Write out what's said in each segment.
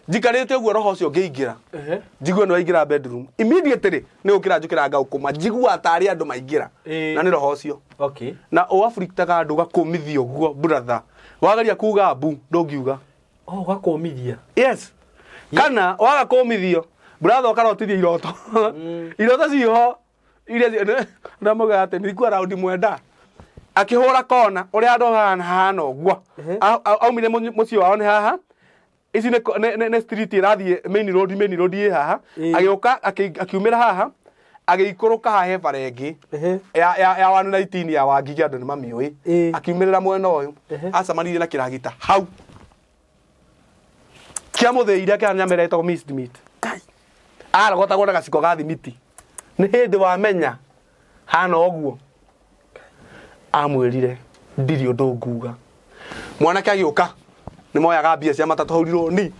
Njikarite uguo roho cio ngiingira. Njigua no aingira bedroom. Immediately ni ukira njukira ngaukuma njigua atari andu maingira. Na ni roho cio. Okay. Na o Afrika andu gakumithio guo brother. Wagaria kuga mbu ndongiuga. Oh, gakumithia. Yes. Kana waga kumithio. Brother ukarotithia iroto. Iroto cio ile ndamuga ate ni kwa round mwenda. Akihura kona uria andu hana uguo. Aumire mucio wao ni haha. Ici ne street irathie main road ye haha. Agioka akiumira haha. Agikuruka haha barengi. Ya 119 ya Wangigia andu ni mamiui. Akiumirira mwena uyu. Acamanirie na kiragita hau. Kia mutheire akanyamera etagwo missed meat. Aragota gona gaciko ga thimiti. Ni hindi wamenya hana oguo. Amwirire ndiri undu nguga. Mwanake agioka ni moyaga mbia cia matatu haurirwo ni.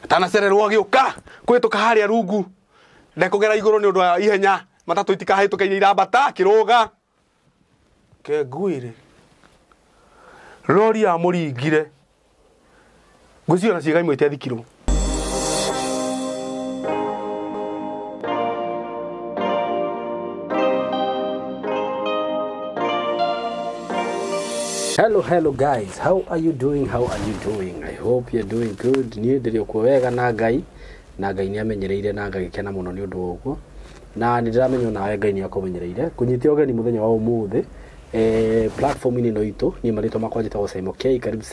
Tanacererwo agioka kwituka haria rungu. Ndekugera iguru ni undu wa ihenya matatu itikahitukaire irambata kiruga. Ke nguire. Rori ya muringire. Guciona ciega imwe itathikirwo. Hello guys, how are you doing? I hope you're doing good. Niĩ ndĩrĩ okuo wega na Ngai nĩ amenyereire na ngagĩkena mũno nĩ ũndũ woguo. Na nĩ ndĩramenya nawe Ngai nĩ akũmenyereire. Kũnyitia ũgeni mũthenya wa ũmũthĩ platform-inĩ ĩno itũ niĩ marĩtwa makwa njĩtagwo Simon K. Karibu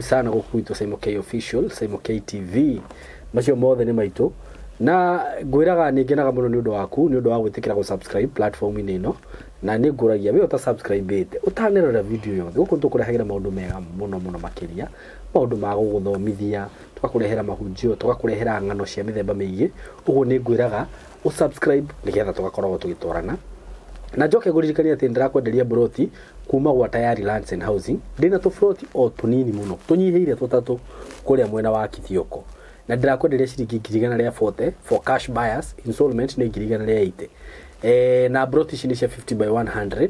sana gũkũ itũ Simon K Official, Simon K TV. Macio mothe nĩ maitũ. Na ngwĩraga nĩ ngenaga mũno nĩ ũndũ waku, nĩ ũndũ wa gwĩtĩkĩra gũ-subscribe platform-inĩ ĩno. Na nĩ ngũragia we uta-subscribe-ĩte ũtanĩrora video yothe gũkũ tũkũrehagĩra maũndũ mega mũno makĩria, maũndũ ma gũgũthomithia, tũgakũrehera mahunjio, tũgakũrehera ng'ano cia mĩthemba mĩingĩ. Ũguo nĩ ngwĩraga ũsubscribe nĩgetha tũgakorwo tũgĩtwarana. Na njoke ngũririkania atĩ ndĩrakwenderia broti kuma gwa Tayari Lands and Housing. Ndĩna tũbroti o tũnini mũno tũnyihĩire tũtatũ kũrĩa mwena wa Kithioko. Na ndĩrakwenderia ciringi 140 for cash buyers, installment nĩ 180. Na broti ici nĩ cia 50 by 100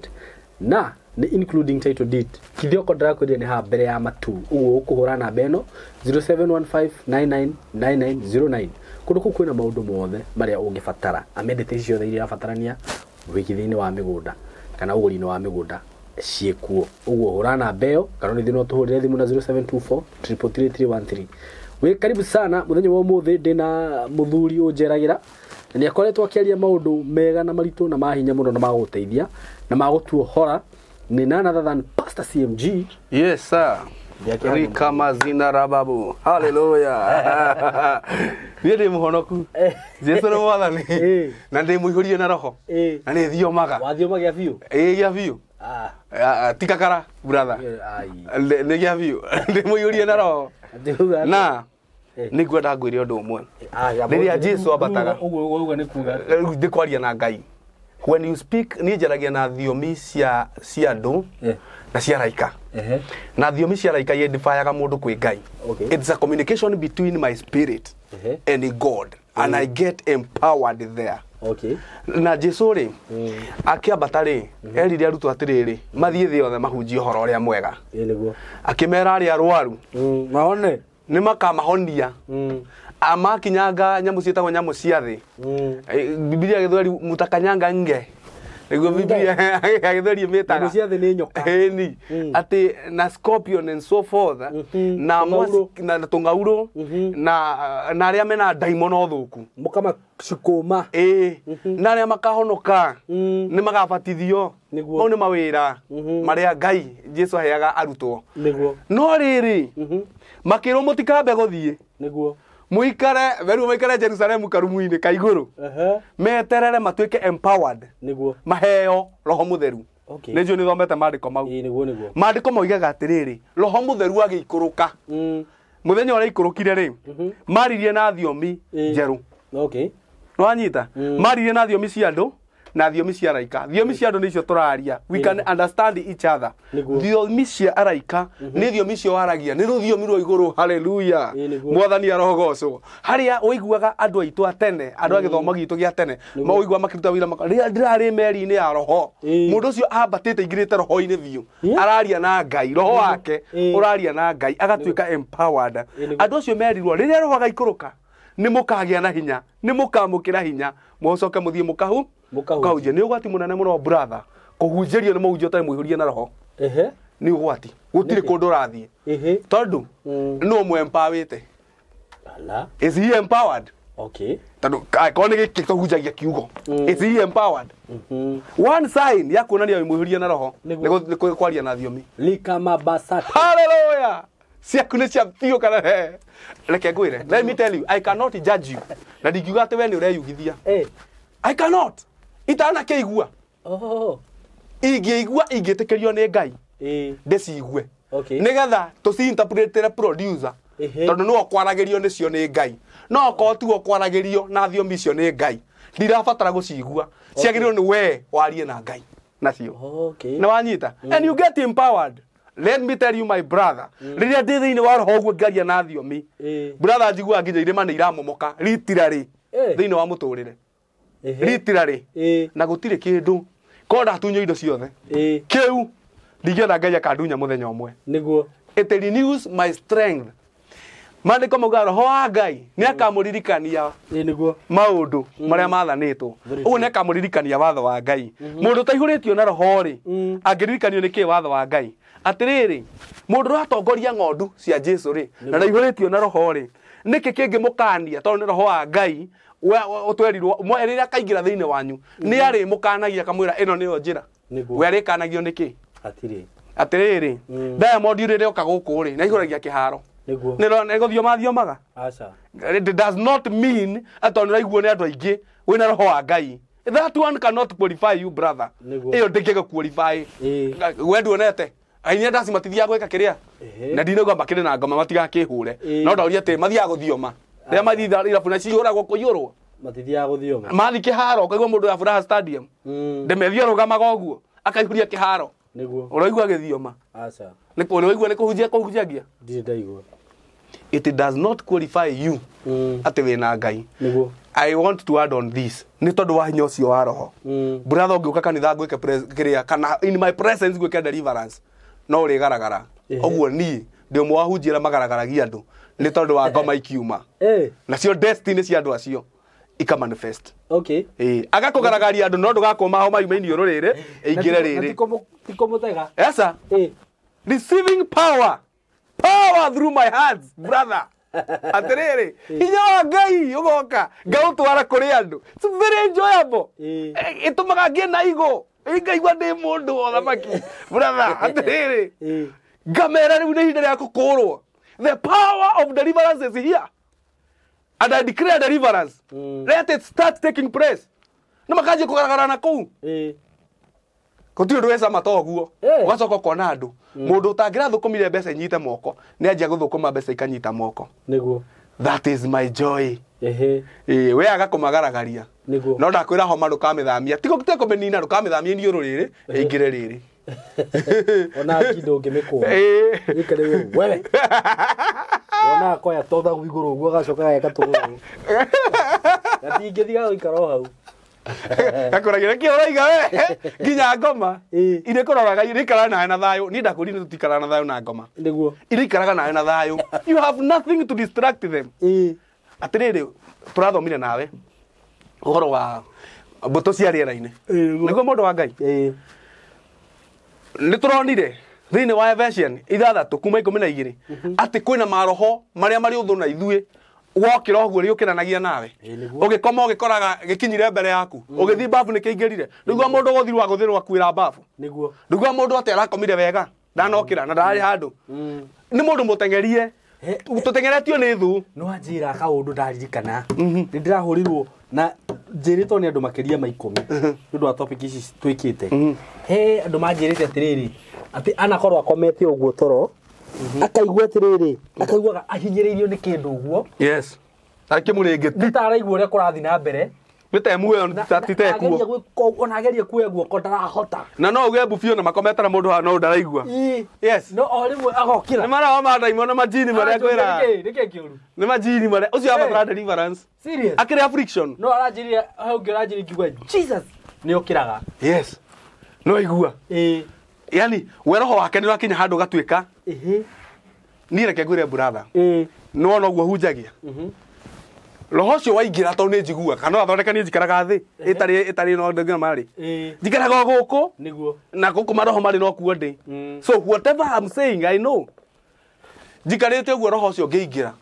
na ni including title deed. Kithioko ndĩrakwenderia nĩ ha mbere ya matu. Ũguo ũkũhũra namba ĩno 0715999909. Kũndũ kũu kwĩna maũndũ mothe marĩa ũngĩbatara. Amendete ciothe iria irabatarania wĩigithia-inĩ wa mĩgũnda kana ũgũri-inĩ wa mĩgũnda ciĩkuo. Ũguo hũra namba ĩyo kana nĩ no tũhũrĩre thimũ na 0724333313. We karibu sana muthenya wa ũmũthĩ ndĩna mũthuri ũnjeragira nĩ akoretwo akĩaria maũndũ mega na maritũ na mahinya mũno na magũteithia na magũtuohora ni none other than Pastor CMG. Yes sir. Rika mazina rababu. Hallelujah. Niĩ ndĩ mũhonoku. Jesu nĩ mwathani. Na ndĩ mũihũrie na roho. Na nĩ thiomaga. Wathiomagia biũ? Gĩa biũ. Tikakara brother. Nĩ gĩa biũ. Ndĩ mũihũrie na roho. Na nĩngwenda ngwĩre ũndũ ũmwe. Rĩrĩa Jesu ambataga. Ũguo nĩ kuuga. Ndĩkwaria na Ngai. When you speak niĩ njaragia na thiomi cia andũ na cia raika. Na thiomi cia raika identifyaga mũndũ kwĩ Ngai. It's a communication between my spirit and God, and I get empowered there. Okay. Na Jesu rĩ akĩambata rĩ erire arutwo atĩrĩrĩ mathiĩ thĩ yothe mahunjie ũhoro ũrĩa mwega. Nĩguo. Akĩmera arĩa arwaru mahone nĩ makamahonia. Amakinyanga nyamu ciĩtagwo nyamu cia thĩ. Biblia gĩthweri mutakanyanga nge. Nĩguo Biblia gĩthweri mĩtaga. Nyamu cia thĩ nĩ nyoka. Ni atĩ na scorpion and so forth na tũng'aurũ na arĩa mena ndaimono thũku. Mukama cikũma. Na arĩa makahonoka nĩ magabatithio. Mau nĩ mawĩra marĩa Ngai Jesu aheaga arutwo. No rĩrĩ makĩrwo mũtikambe gũthiĩ. Nĩguo muikare veru muikare Jerusalem karumu-inĩ ka igũrũ. Meterere matuĩke empowered. Nĩguo maheo roho mutheru. Nĩnjũ nĩ thomete maandĩko mau. Nĩguo maandĩko moigaga atĩrĩrĩ roho mutheru agĩikũrũka. Mũthenya ũrĩa ikũrũkire rĩ maririe na thiomi njerũ. Okay. No anyita maririe na thiomi cia andũ na thiomi cia araika thiomi cia andu nicio turaria we can understand each other thiomi cia araika ni thiomi cio waragia ni ruthiomi rwa iguru haleluya mwathani arogocwo haria uiguaga andu aitu atene andu agithomo gitu gia tene mauigua makiruta wira ndirari meri-ini ya roho mundu ucio ambatite ingirite roho-ini thiu araria na Ngai roho wake uraria na Ngai agatuika empowered andu acio merirwo riria roho agaikuruka ni mukagia na hinya ni mukamukira hinya mucoke muthie mukahunjia ni ugwati munene muno brother kuhunjerio ni muhunjio tari muihurie na roho ni ugwati gutire kundu rathie tondu no mu empowete ala is he empowered okay tondu kone giki tuhunjagia kiugo is he empowered one sign ya kuonania muihurie na roho ni kwaria na thiomi likama basata hallelujah siakune cia pio kana reke ngwire let me tell you I cannot judge you na ndigiuga ati we ni ureyugithia I cannot itana keigua ingĩigua ingĩtĩkĩrio nĩ Ngai ndĩcigue nĩgetha tũci-interpretere producer tondũ no kwaragĩrio nĩcio nĩ Ngai no ko tuo kwaragĩrio na thiomi icio nĩ Ngai ndirabatara gũcigua ciagĩrĩrwo nĩ we warie na Ngai nacio na wanyita and you get empowered. Let me tell you my brother riria ndĩ thĩinĩ wa roho guo ngaria na thiomi brother njigua nginya irĩma nĩ iramomoka literally thĩinĩ wa mũtũrĩre literally na gũtirĩ kĩndũ ko ndatunyo indo ciothe kĩu ndingĩona Ngai akandunya mũthenya ũmwe nĩguo it renews my strength mandĩko mauga roho wa Ngai nĩ akamũririkania nĩguo maũndũ marĩa mathanĩtwo ũguo nĩ akamũririkania watho wa Ngai mũndũ taihũrĩtio na roho rĩ angĩririkanio nĩ kĩĩ watho wa Ngai atirĩrĩ mũndũ ũratongoria ng'ondu cia Jesu rĩ na ndaihũrĩtio na roho rĩ nĩkĩ kĩngĩmũkania tondũ nĩ roho wa Ngai utwerirwo rĩrĩa kaingĩra thĩinĩ wanyu nĩ arĩ mũkanagia kamwĩra ĩno nĩyo njĩra we arĩkanagio nĩkĩ atirĩrĩ Diamond rĩrĩa oka gũkũ rĩ na ihũragia kĩharo nĩ gũthioma thiomaga it does not mean atĩ nĩraiguo nĩ andũ aingĩ wĩna roho wa Ngai that one cannot qualify you brother ĩyo ndĩngĩgũqualify we nduonete ainia ndasi matithia gwĩka kĩrĩa na ndinauga makĩrĩ na ngoma matigakĩhũre no ndaũria atĩ mathiaga gũthioma rĩrĩa mathitha irabu na cihũragwo kũiyũrwo matithia gũthioma mathi kĩharo kaigua mũndũ ya Furaha Stadium ndemethio rũgamaga ũguo akaihũria kĩharo nĩguo ũraigua gĩthioma aca nĩ ũraigua nĩ kũhunjagia ndirĩ ndaigua it does not qualify you atĩ wĩna Ngai nĩguo I want to add on this nĩ tondũ wa hinya ũcio wa roho brother ũngĩũka kanitha ngwĩke kĩrĩa kana in my presence ngwĩke deliverance no ũrĩgaragara ũguo niĩ ndĩ ũmwe wahunjĩra magaragaragia andũ nĩ tondũ wa ngoma ikiuma nacio destiny cia andũ acio ika manifest agakũgaragaria andũ no ndũgakoma ho maima-inĩ rũrĩrĩ ingĩre rĩrĩ tikomũtega esa receiving power through my hands brother atirĩrĩ hinya wa Ngai ũgoka ngaũtwara kũrĩ andũ it's very enjoyable ĩtũmaga ngĩe na igũ ngaigua ndĩ mũndũ wa thamaki brother atirĩrĩ ngamera rĩu nĩ ihinda rĩa kũkũrwo the power of deliverance is here and I declare deliverance let it start taking place nĩ makanjia kũgaragara na kũu gũtirĩ ũndũ wecama ta ũguo ũgacoka ũkona andũ mũndũ ũtangĩrathũkũmire mbeca inyite moko nĩ anjia gũthũkũma mbeca ikanyita moko nĩguo that is my joy we agakũmagaragaria no ndakwĩra homa ndũkamĩthamia tigo kũmĩnina ndũkamĩthamia iniũrũ rĩrĩ ĩingĩre rĩrĩ ona kindo ngĩmĩkũa ikare wewe ona koya totha igũrũ ũguo agacoka agatũgũrũ gatingĩthiga gũikara o hau akũragira kĩ ũraiga we nginya ngoma irĩkũroraga irĩikara nawe na thayũ niĩ ndakũrire tũtikaraga na thayũ na ngoma nĩguo irĩikaraga nawe na thayũ you have nothing to distract them atirĩrĩ tũrathomire nawe ũhoro wa mbũtũ cia rĩera-inĩ nĩguo mũndũ wa Ngai nĩ tũronire thĩinĩ wa Ephesians 6:12 atĩ kwĩna maroho marĩa marĩ ũthũ na ithuĩ wokĩra ũguo rĩũkĩranagia nawe ũgĩkoma ũgĩkoraga gĩkinyire mbere yaku ũgĩthiĩ bafu nĩ kĩingĩrire ndũigua mũndũ gũthirwo agũthĩrwo akuĩra bafu ndũigua mũndũ atĩ arakomire wega ndanokĩra na ndararĩ handũ nĩ mũndũ mũtengerie tũtengeretio nĩ thũ no anjĩra kaũndũ ndaririkana nĩ ndĩrahũrirwo na njĩrĩtwo nĩ andũ makĩria ma 10 nĩ ũndũ wa topic ici twĩkĩte he andũ manjĩrĩte atĩrĩrĩ atĩ anakorwo akomete ũguo toro akaigua atĩrĩrĩ akaiguaga ahinyĩrĩirio nĩ kĩndũ ũguo yes akĩmũrĩngĩti nĩ taraigua ũrĩa kũrathiĩ na mbere Mete muoyo tatitekuo. Ageria gwiko ona ageria kuoya guoko ndarahota. Na no uge bufio na makometa na mundu no ndaraigua. Yes. No orimwe agokira. Ni mara ma daimo na majini maria kwira. Nike kiuru. Ni majini maria. Ucio aba deliverance. Serious. Akire affliction. No aranjiria hau ngiranjiria kiuga Jesus ni okiraga. Yes. No igua. Yani weroho wake ni wakinya handu gatuika. Ni reke ngwire brother. No no guo hunjagia. Roho cio waingira to ni njigua kana athondeka ni njikaraga thi itari no ndengena mari njikaraga guku niguo na guku maroho mari no kuo ndi so whatever I'm saying I know njikarite guo roho cio ngiingira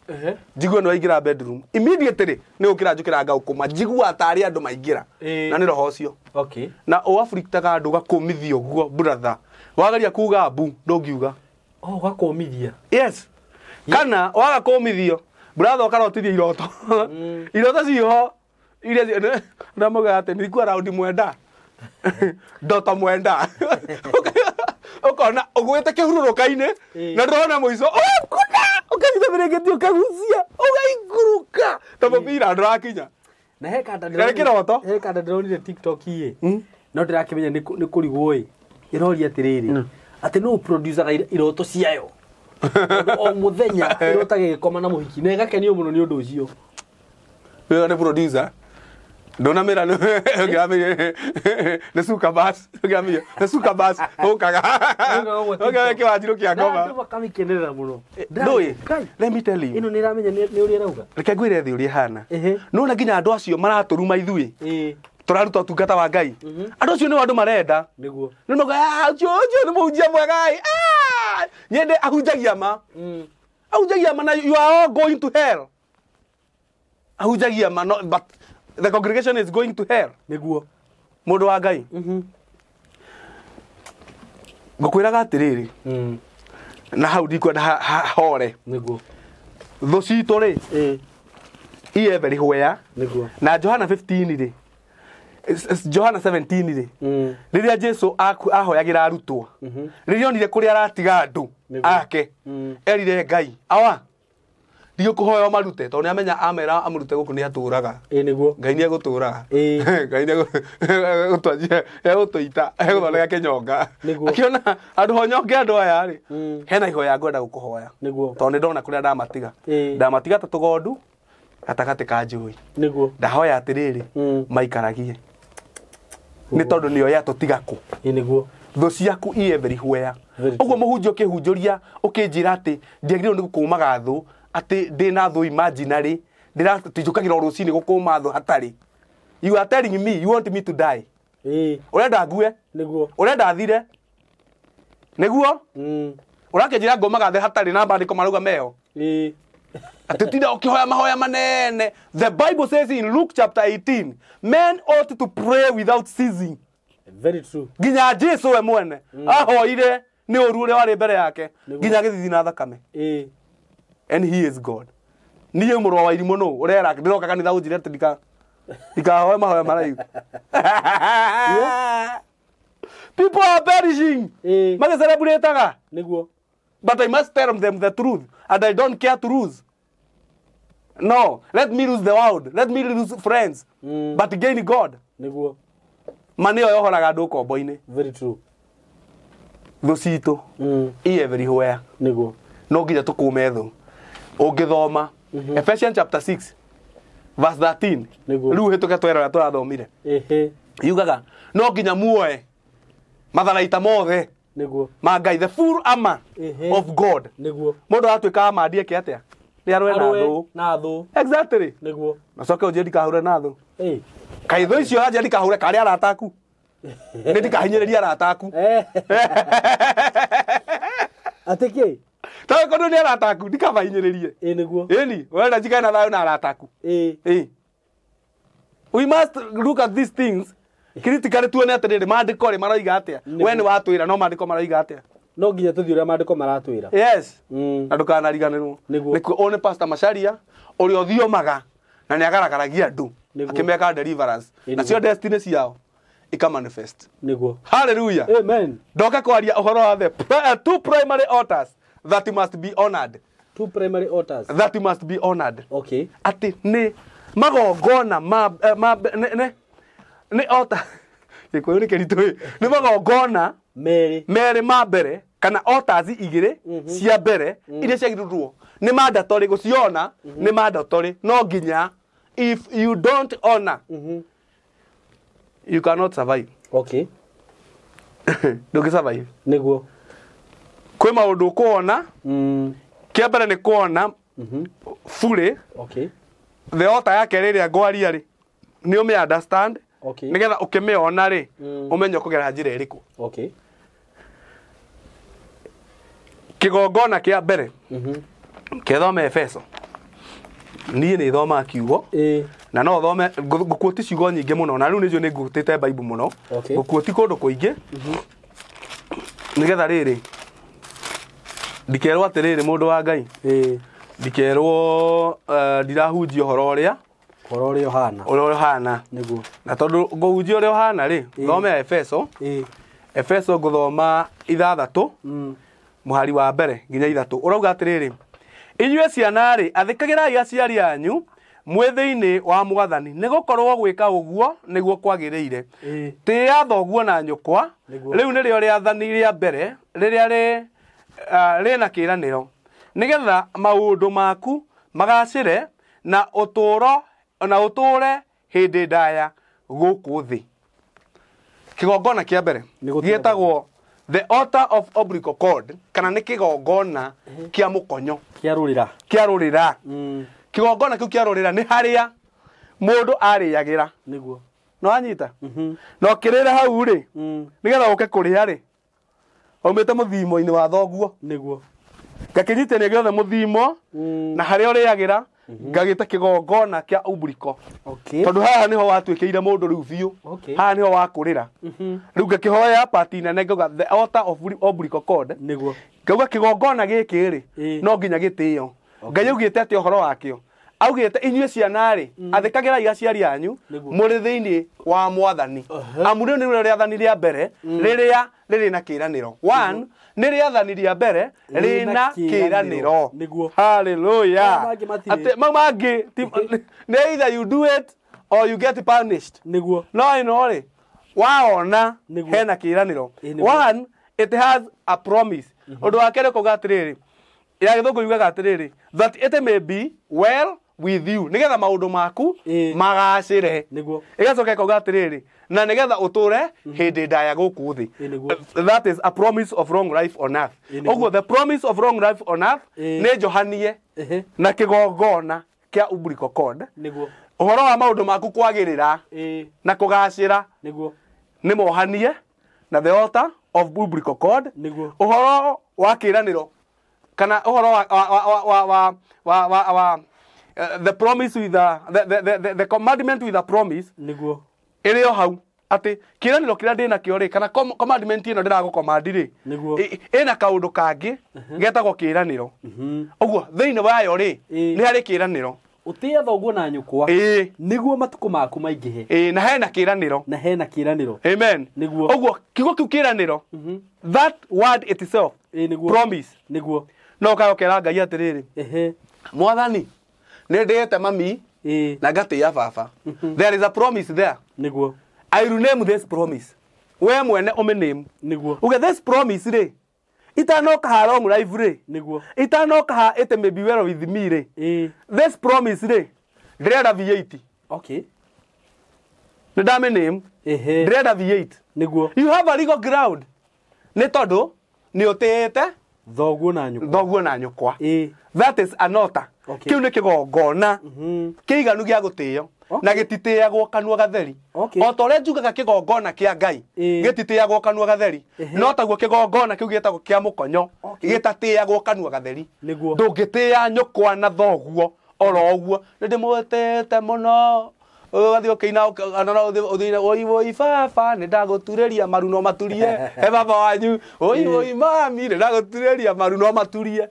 njigua no aingira bedroom immediately ni ukira njukiranga ukuma njigua atari andu maingira na ni roho cio okay na o afriktaga andu gakumithio guo brother wagaria kuga bu ndongiuga gakumithia yes kana waga kumithio brother ukarotithia iroto iroto ciho iria na moga ate ni kwa round mwenda ndota mwenda ukona ugwete kihururuka-ini na ndona muico kuna ukanyita birengeti ukagucia ugaiguruka ta mubira ndirakinya na he kanda ndronire TikTok iye no ndirakimenya ni kurigwo irori atiriri ati no producer iroto ciayo o muthenya irotage koma na muhiki na gakenio muno ni undu ucio ne producer ndona mera no ngamire ne suka bas ngamire ne suka bas okaga okaga ke wajiro kia ngoma ndio kamikenera muno ndoi let me tell you ino niramenya ni uri rauga reke ngwire thi uri hana no na nginya andu acio maraturuma ithui turaruta utungata wa Ngai andu acio ni andu marenda niguo no no acio ni muhunjia mwega nyende ahunjagia ma ahunjagia ma na you are all going to hell ahunjagia ma no but the congregation is going to hell niguo mundu wa Ngai ngukwiraga atiriri na hau ndikwenda hore niguo thu citu ri iye very where niguo na Johana 15 ri Johana 17 ri riria Jesu ahoyagira arutwo riria onire kuri aratiga andu ake erire Ngai awa dio kuhoya marute to ni amenya amera amurute guku ni aturaga niguo Ngai ni aguturaga Ngai ni gutwajia gutuita guthondeka kinyonga akiona andu honyonge andu aya ri hena ihoya ngwenda gukuhoya niguo to ni ndona kuria ndamatiga ta tugondu gatagati ka njui niguo ndahoya atiriri maikaragie ni tondu ni oya tutigaku niguo thu ciaku i everywhere uguo muhunjia ukihunjuria ukinjira ati ndiagirwo ni gukumaga thu ati ndina thu imaginary ndiratijukagirwo rucini gukuma thu hatari you are telling me you want me to die urenda ngue niguo urenda thire niguo urakinjira ngomaga thi hatari na bandiko maruga meo ati tinda ukihoya mahoya manene the Bible says in Luke chapter 18 men ought to pray without ceasing very true ginya Jesu we mwene ahoire ni urure wari mbere yake ginya githithi na thakame and he is God niye murwa wa irimo no urera ndiroka kanitha unjire ati dikahoya mahoya maraiu people are perishing mage celebrate niguo but I must tell them the truth and I don't care to lose. No, let me lose the world. Let me lose friends. But gain God. Niguo. Mane oyo horaga andu kombo-ini. Very true. Thu citu. I everywhere. Niguo. No nginya tukume thu. Ungithoma Ephesians chapter 6 verse 13. Riu hituke twera turathomire. Yugaga no nginya muoe matharaita mothe. Niguo. Ma Ngai the full armor of God. Niguo. Mundu atwika ma ndie ke atia. Ni arwe na thu. Exactly. Niguo. Na soke uje ndikahure na thu. Kai thu icio aje ndikahure kari arataku. Ni ndikahinyereria arataku. Ateke. Tawe kono ni arataku ndikabahinyererie. Niguo. Ni, wenda njikana thayo na arataku. We must look at these things. Critically tuone atiriri mandiko ri maroiga atia. We ni watwira no mandiko maroiga atia. No nginya tuthi uria mandiko maratwira. Yes. Na ndukanariganirwo. Nikuo one Pastor Macharia uri othiomaga na ni agaragaragia andu akimeka deliverance. Na cio destiny ciao ika manifest. Niguo. Hallelujah. Amen. Ndoka kwaria uhoro wa the two primary altars that must be honored. Two primary altars that must be honored. Okay. Ati ni magongona ne ota gikuyu ni kiritu ni magongona mere ma mbere kana altars igire cia mbere iria ciagirurwo ni mandatory guciona ni mandatory no nginya if you don't honor you cannot survive. Okay. Ndungi survive niguo kwi maundu kuona kia mbere ni kuona fully. Okay. The altar yake riria ngwaria ri ni ume understand. Okay. Nigetha ukimiona ri umenye kugera njira iriku. Okay. Kigongona kia mbere kethome Efeso niĩ nĩ thoma kiugo na no thome ngũkuoti ciugo nyingĩ mũno na rĩu nĩcio nĩ ngũtĩte Bible mũno ngũkuoti kũndũ kũingĩ nĩgetha rĩrĩ ndikerwo atĩrĩrĩ mũndũ wa Ngai ndikerwo ndirahunjia ũhoro ũrĩa ũhana nĩguo na tondũ ngũhunjia ũrĩa ũhana rĩ thome Efeso ngũthoma 6 muhari wa mbere nginya 3 urauga atiriri inyue ciana ri athikagirai aciari anyu mwithiini wa mwathani nigukorwo gwika uguo niguo kwagiriire tia thoguo na nyukwa riu nirio riathani ria mbere riria rina kiraniro nigetha maundu maku magacire na uture hindi ndaya guku thi. Kigongona kia mbere gietagwo the altar of umbilical cord kana ni kigongona kia mukonyo kia rurira kigongona kiu kia rurira ni haria mundu ariyagira niguo no anyita no kirira hau ri nigetha uke kuria ri umite muthimo-ini wa thoguo niguo ngakinyitania giothe muthimo na haria uriyagira ngagita kigongona kia umbilical. Okay. Tondu haha niho watuikiire mundu riu biu haha niho wakurira riu ngakihoya pati nene ngauga the altar of umbilical cord niguo ngauga kigongona giki ri no nginya gitio Ngai augite ati uhoro wakio augite inyue ciana ri athikagirai aciari anyu muri thiini wa mwathani amuri ni riathani ria mbere riria riri na kiraniro 1 ni riathani ria mbere rina kiraniro. Hallelujah. Ate mamangi either you do it or you get punished niguo no ino ri waona hena kiraniro. 1 it has a promise undu wakere kuga atiriri ya githungu yugaga atiriri that it may be well with you nigetha maundu maku magacire niguo igacoka kuga atiriri na nigetha uture hindi ndaya guku thi. That is a promise of long life on earth. Oguo the promise of long life on earth ni johanie na kigongona kia umbilical cord niguo uhoro wa maundu maku kwagirira na kugacira niguo ni mohanie na the altar of umbilical cord niguo uhoro wa kiraniro kana uhoro wa the promise with the commandment with a promise niguo irio hau ati kiraniro kira ndina kio ri kana commandment ino ndiragucommand ri ina kaundu kangi getagwo kiraniro. Oguo thiini wayo ri ni hari kiraniro utia thoguo na nyukwa niguo matuko maku maingihe na hena kiraniro amen niguo oguo kigo kiu kiraniro that word itself promise niguo no kayokera Ngai atiriri mwathani ni ndete mami na ngatia baba there is a promise there niguo I will name this promise we mwene umename niguo uge this promise ri itanoka ha long life ri niguo itanoka ha it may be well with me ri this promise ri ndrenda V8. Okay. Ndame name ndrenda V8 niguo you have a legal ground ni tondu ni utete thoguo na nyukwa that is an altar. Kiu ni kigongona kiiganu gia gutio na gititiagwo kanua gatheri o tore njugaga kigongona kia Ngai gititiagwo kanua gatheri no taguo kigongona kiu gitagwo kia mukonyo gitatiagwo kanua gatheri ndungitia nyukwa na thoguo oro uguo ndimwetete muno ugathio kina uthina oi baba ni ndaguturiria maru no maturie baba wanyu oi mami ni ndaguturiria maru no maturie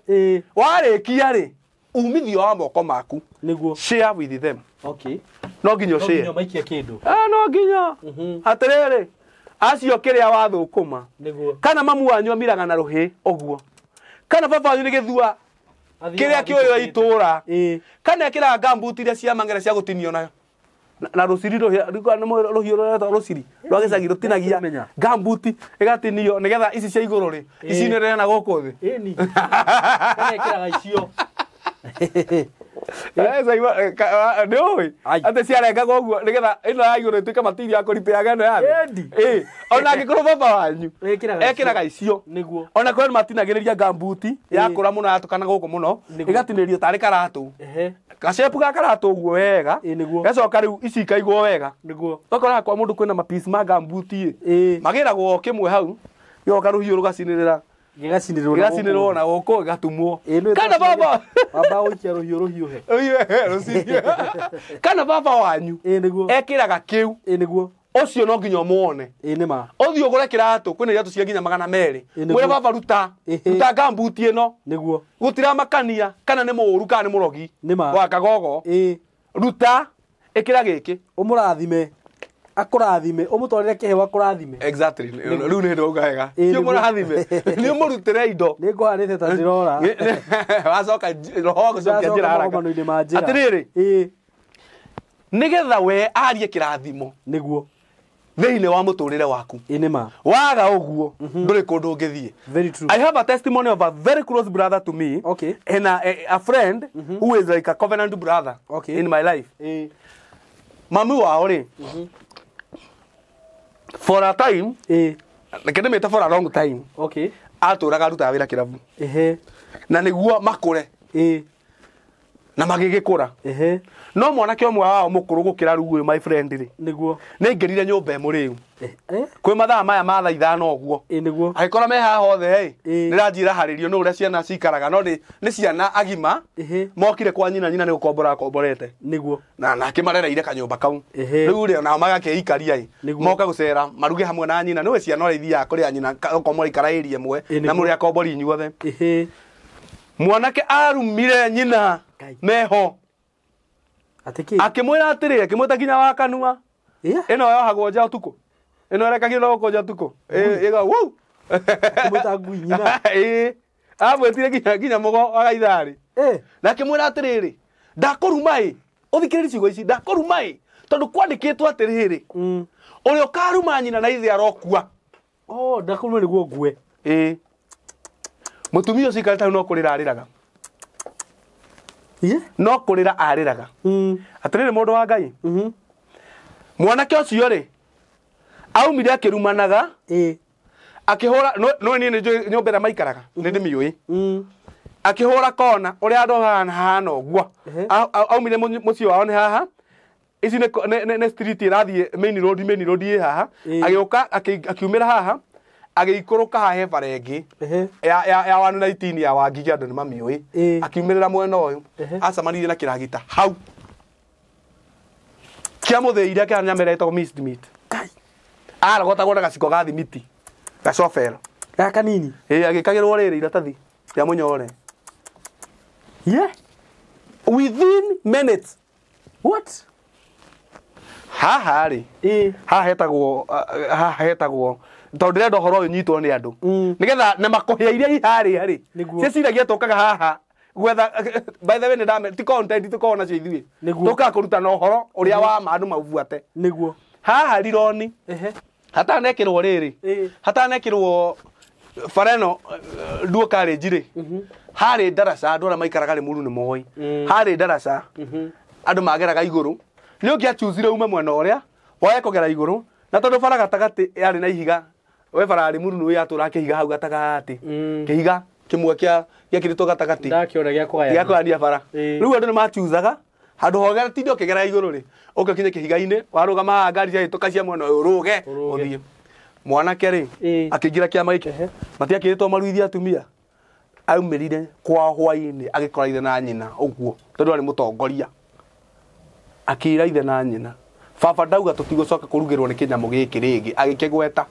warikia ri umithio wa moko maku niguo share with them. Okay. No nginyo share no maikia kindu no nginya atiriri acio kiria wathukuma niguo kana mamu wanyu amiraga na ruhi oguo kana baba wanyu ni githua kiria kioyo itura kana ekira gambuti iria cia mangere cia gutinio nayo na rusiri ruhiũ rũretwo rũciri rwa gĩcagi rũtinagia gambuti ĩgatinio nĩgetha ici cia igũrũ rĩ ici nĩ na gũkũ thĩ ĩni kana ĩkĩraga icio nĩũĩ atĩ ciarengagwo ũguo nĩgetha ĩno ya igũrũ ĩtuĩke matiri ya kũripĩaga ĩno ya thĩ ona angĩkorwo baba wanyu ekĩraga icio ona kwĩ matinagĩrĩria gambuti yakũra mũno yatukana gũkũ mũno ĩgatinĩrio tarĩ karatũ gacepu ga karatũ ũguo wega gacoka rĩu ici ikaigwo wega ũkoraga kwa mũndũ kwĩna mapiece ma gambuti magĩragwo kĩmwe hau gĩgoka rũhiũ rũgacinĩrĩra gĩgacinĩrĩrwo na gũkũ gĩgatumwo kana baba gũikia rũhiũ he kana baba wanyu ekĩraga kĩu ũcio no nginya ũmuone ũthiĩ ũgũre kĩratũ kwĩna iratũ cia nginya 200 mwĩre baba ruta gambuti ĩno gũtiramakania kana nĩ mũũru kana nĩ mũrogi wa kagogo ruta ĩkĩra gĩkĩ ũmũrathime akũrathime ũmũtwarĩre kĩheo akũrathime exactly rĩu nĩ ndauga wega ti ũmũrathime nĩ ũmũrutĩre indo nĩ ngũhanĩte ta ndĩrora wacoka roho gũcokia njĩra haraka atĩrĩrĩ nĩgetha we arie kĩrathimo nĩguo thĩinĩ wa mũtũrĩre waku waga ũguo ndũrĩ kũndũ ũngĩthiĩ. I have a testimony of a very close brother to me and a friend who is like a covenant brother in my life. Mami wao rĩ for a time reke ndĩmĩte for a long time atũraga arutaga wĩra kĩrabu na nĩguo makũre na magĩgĩkũra no mwanake ũmwe wao mũkũrũ gũkĩra rĩu my friend rĩ nĩguo nĩaingĩrire nyũmba ĩmwe rĩu kwĩ mathaa maya ma thaa 5 ũguo agĩkora me haha othe nĩranjĩra harĩrio nĩ ũrĩa ciana cikaraga no nĩ ciana agima mokire kwa nyina nĩ gũkombora akomborete nĩguo na akĩmarereire kanyũmba kau rĩu rĩ nao magakeikaria moka gũcera maruge hamwe na nyina nĩwe ciana ũrĩa ithiaga kũrĩa nyina ũkomora ikara area ĩmwe na mũrĩ akombori inyuothe mwanake arumire nyina meho akĩmwĩra atĩrĩ akĩmwĩta nginya wa kanua ĩno yohagwo nja ũtukũ ĩno ĩrekagio na gũkũ nja ũtukũ ĩga wuu akĩmwĩta ngui nyina amwĩtire nginya mũgo wa gaitharĩ na akĩmwĩra atĩrĩrĩ ndakũruma ũthikĩrĩrie ciugo ici ndakũruma tondũ kwandĩkĩtwo atĩrĩrĩ ũrĩa ũkaruma nyina na ithe arokua ndakũruma nĩguo ngue mũtumia ũcio aikarĩte hau no kũrĩra arĩraga no kũrĩra arĩraga atĩrĩrĩ mũndũ wa Ngai mwanake ũcio rĩ aumire akĩrumanaga akĩhũra no niĩ nĩ nyũmba ĩrĩa maikaraga nĩ ndĩmĩũĩ akĩhũra kona ũrĩa andũ hana ũguo aumire mũciĩ wao nĩ haha ici nĩ street ĩrathiĩ main road ĩ haha agĩũka akiumĩra haha agĩikũrũka hahe barengĩ ya 119 ya Wangigi andũ nĩ mamĩũĩ akiumĩrĩra mwena ũyũ acamanirie na kĩragita hau kĩamũthĩire kĩanyama ĩretagwo minced meat arogotagwo na gaciko ga thimiti gacobero gaka nini agĩkagĩrwo rĩrĩ iratathi rĩa mũnyore within minutes haha rĩ haha hetagwo tondũ ndĩrenda ũhoro ũyũ nyitwo nĩ andũ nĩgetha na makũhĩa iria iharĩa rĩ ciaciragia tũkaga haha gwetha by the way nĩ ndame ti content tũkorwo nacio ithuĩ tũkaga kũruta na ũhoro ũrĩa wa andũ mabuate nĩguo haha rironi hatanekĩrwo rĩrĩ hatanekĩrwo fareno duo carriage rĩ harĩ ndaraca andũ arĩa maikaraga Limuru nĩ moĩ harĩ ndaraca andũ mageraga igũrũ nĩ ũngĩachuzire ume mwena ũrĩa woye kũgera igũrũ na tondũ bara gatagatĩ yarĩ na ihiga we bara Limuru nĩ yatũra kĩhiga hau gatagatĩ kĩhiga kĩmwe gĩakĩrĩtwo gatagatĩ gĩa kũgania bara rĩu andũ nĩ machuzaga handũ hogera tindi ũkĩgera igũrũ rĩ ũgĩkinye kĩhiga-inĩ warũgama haha ngari ciahĩtũka cia mwena ũyũ rũge ũthiĩ mwanake rĩ akĩingĩra kĩama gĩkĩ matiakĩrĩtwo maruithie atumia aumĩrire kwa hwaĩ-inĩ agĩkora ithe na nyina ũguo tondũ arĩ mũtongoria akĩra ithe na nyina baba ndauga tũtigũcoka kũrugĩrwo nĩ kĩnyamũ gĩkĩ rĩngĩ agĩkĩgweta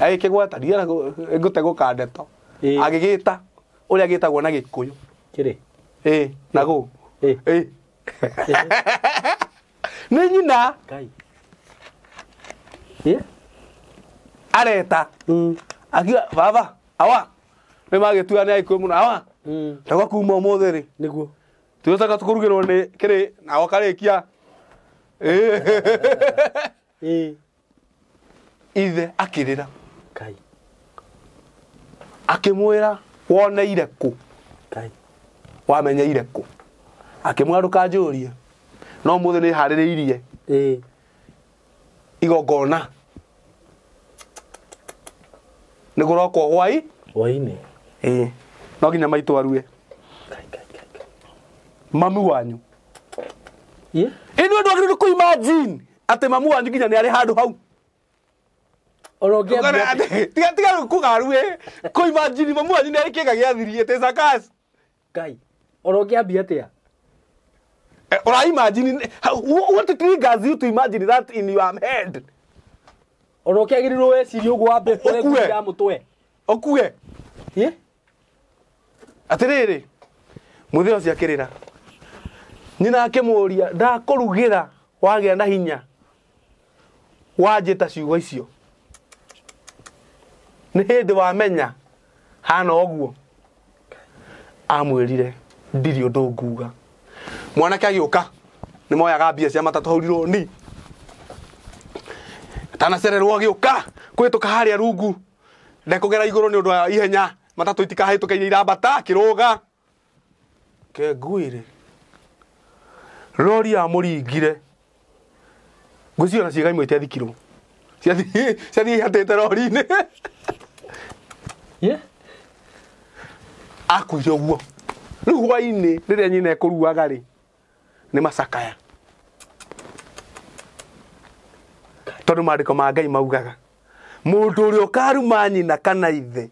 agĩkĩgweta ndiana ngũtegũka ndeto agĩgĩta ũrĩa gĩtagwo na Gĩkũyũ nagũ nĩ nyina areta akiuga baba awa nĩ magĩtua nĩ Agĩkũyũ mũno awa Ndagwa kuma ũmũthĩ rĩ. Nĩguo. Tuotaga tũkũrugĩrwo nĩ kĩrĩ na wakarĩkia. Ithe akĩrĩra. Kai. Akĩmwĩra woneire kũ? Kai. Wamenyeire kũ? Akĩmwĩra ndũkanjũrie. No ũmũthĩ nĩ harĩrĩirie. Igongona. Nĩ kũrokwo hwaĩ-inĩ. No nginya maitũ arue. Mamu wanyu. Ĩĩ ndwagĩrĩirwo kũ imagine atĩ mamu wanyu nginya nĩ arĩ handũ hau. Tiga kũgarue. Kũ imagine mamu wanyu nĩ arĩ kĩĩga gĩathirie tĩ sakas. Ngai. Ũngĩambia atĩa? Ora imagine what triggers you to imagine that in your head. Ũngĩagĩrĩirwo wecirie ũguo wambe kũrĩa ya mũtwe. Okue. Atĩrĩrĩ. Mũthee ũcio akĩrĩra. Nyina akĩmũria ndakũrugĩra wagĩa na hinya. Wanjĩta ciugo icio. Nĩ hĩndĩ wamenya hana ũguo. Amwĩrire ndirĩ ũndũ nguga. Mwanake agĩũka. Nĩ moyaga mbia cia matatũ hau rironi. Tanacererwo agĩũka kwĩtũka harĩa rungu. Ndekũgera igũrũ nĩ ũndũ wa ihenya. Matatũ itikahĩtũka irambata kĩrũga. Kenguire. Rori ya mũringire. Ngũciona ciĩga imwe itiathikirwo. Ciathiĩ ihatĩte rori-inĩ. Akuire ũguo. Rĩu hwaĩ-inĩ rĩrĩa nyina ekũruaga rĩ nĩ macakaya. Tondũ maandĩko ma Ngai maugaga mũndũ ũrĩa ũkaruma nyina kana ithe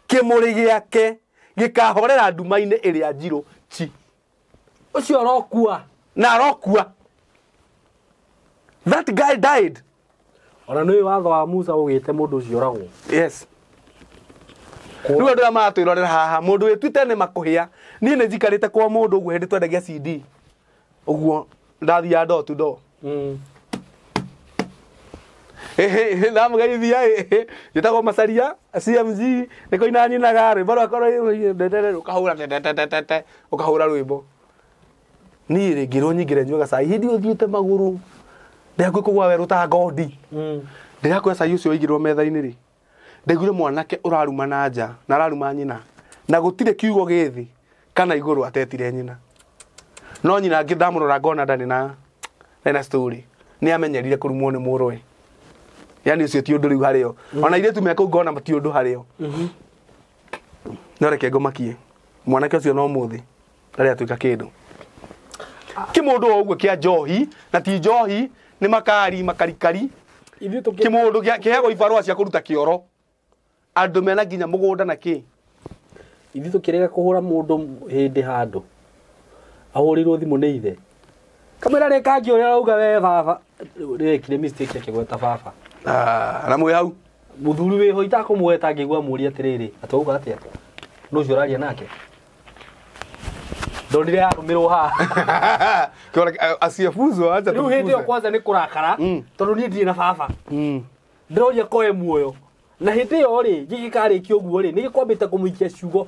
kĩmũrĩ gĩake gĩkahorera nduma-inĩ ĩrĩa njirũ chi. Ũcio arokua. Na arokua. That guy died. Ona nĩ watho wa Musa ũgĩte mũndũ ũcio oragwo. Yes. Rĩu andũ matwĩrorera haha mũndũ wĩtuĩte nĩ makũhĩa. Niĩ nĩ njikarĩte kwa mũndũ ũguo hĩndĩ twendagia CD. Ũguo ndathiaga door to door. Ndamugeithia njĩtagwo Macharia CMG nĩ kũina nyinaga rwĩmbo rwakwa ũkahũra rwĩmbo. Niĩ rĩ ngĩrwo nyingĩre nyuaga cai hĩndĩ ũthiĩte magũrũ. Ndĩhakuĩ kũgwa werũ ta ngodi. Ndĩhakuĩ cai ũcio waigirwo metha-inĩ rĩ. Ndaiguire mwanake ũraruma na nja na araruma nyina. Na gũtirĩ kiugo gĩthĩ kana igũrũ atetire nyina. No nyina ngĩndamũrora ngona ndarĩ na story. Nĩ amenyerire kũrumwo nĩ mũrũwe. Yani ũcio ti ũndũ rĩu harĩo. Ona irĩtu mekũu ngona mati ũndũ harĩo. No reke ngomakie. Mwanake ũcio no mũthĩ ndarĩ atuĩka kĩndũ. Kĩmũndũ o ũguo kĩa njohi na ti njohi nĩ makarikari. Kĩmũndũ kĩheagwo ibarũa cia kũruta kĩoro. Andũ mena nginya mũgũnda na kĩ. Ithuĩ tũkĩrega kũhũra mũndũ hĩndĩ handũ. Ahũrĩrwo thimũ nĩ ithe. Kamera rĩ kangi ũrĩa arauga we baba. Rĩkire mistake akĩgweta baba. Na mwĩ hau. Mũthuri wĩho itakũmweta ngĩigua mũria atĩrĩrĩ. Atauga atĩa? Nũ ũcio ũraria nake. Ndonire arũmĩrwo haha. Asiyefunzwa acha tufunze. Rĩu hĩndĩ ĩyo kwanza nĩ kũrakara tondũ niĩ ndirĩ na baba. Ndĩroria koe muoyo. Na hĩndĩ ĩyo rĩ gĩgĩkarĩkio ũguo rĩ nĩ gĩkwambĩte kũmũikia ciugo.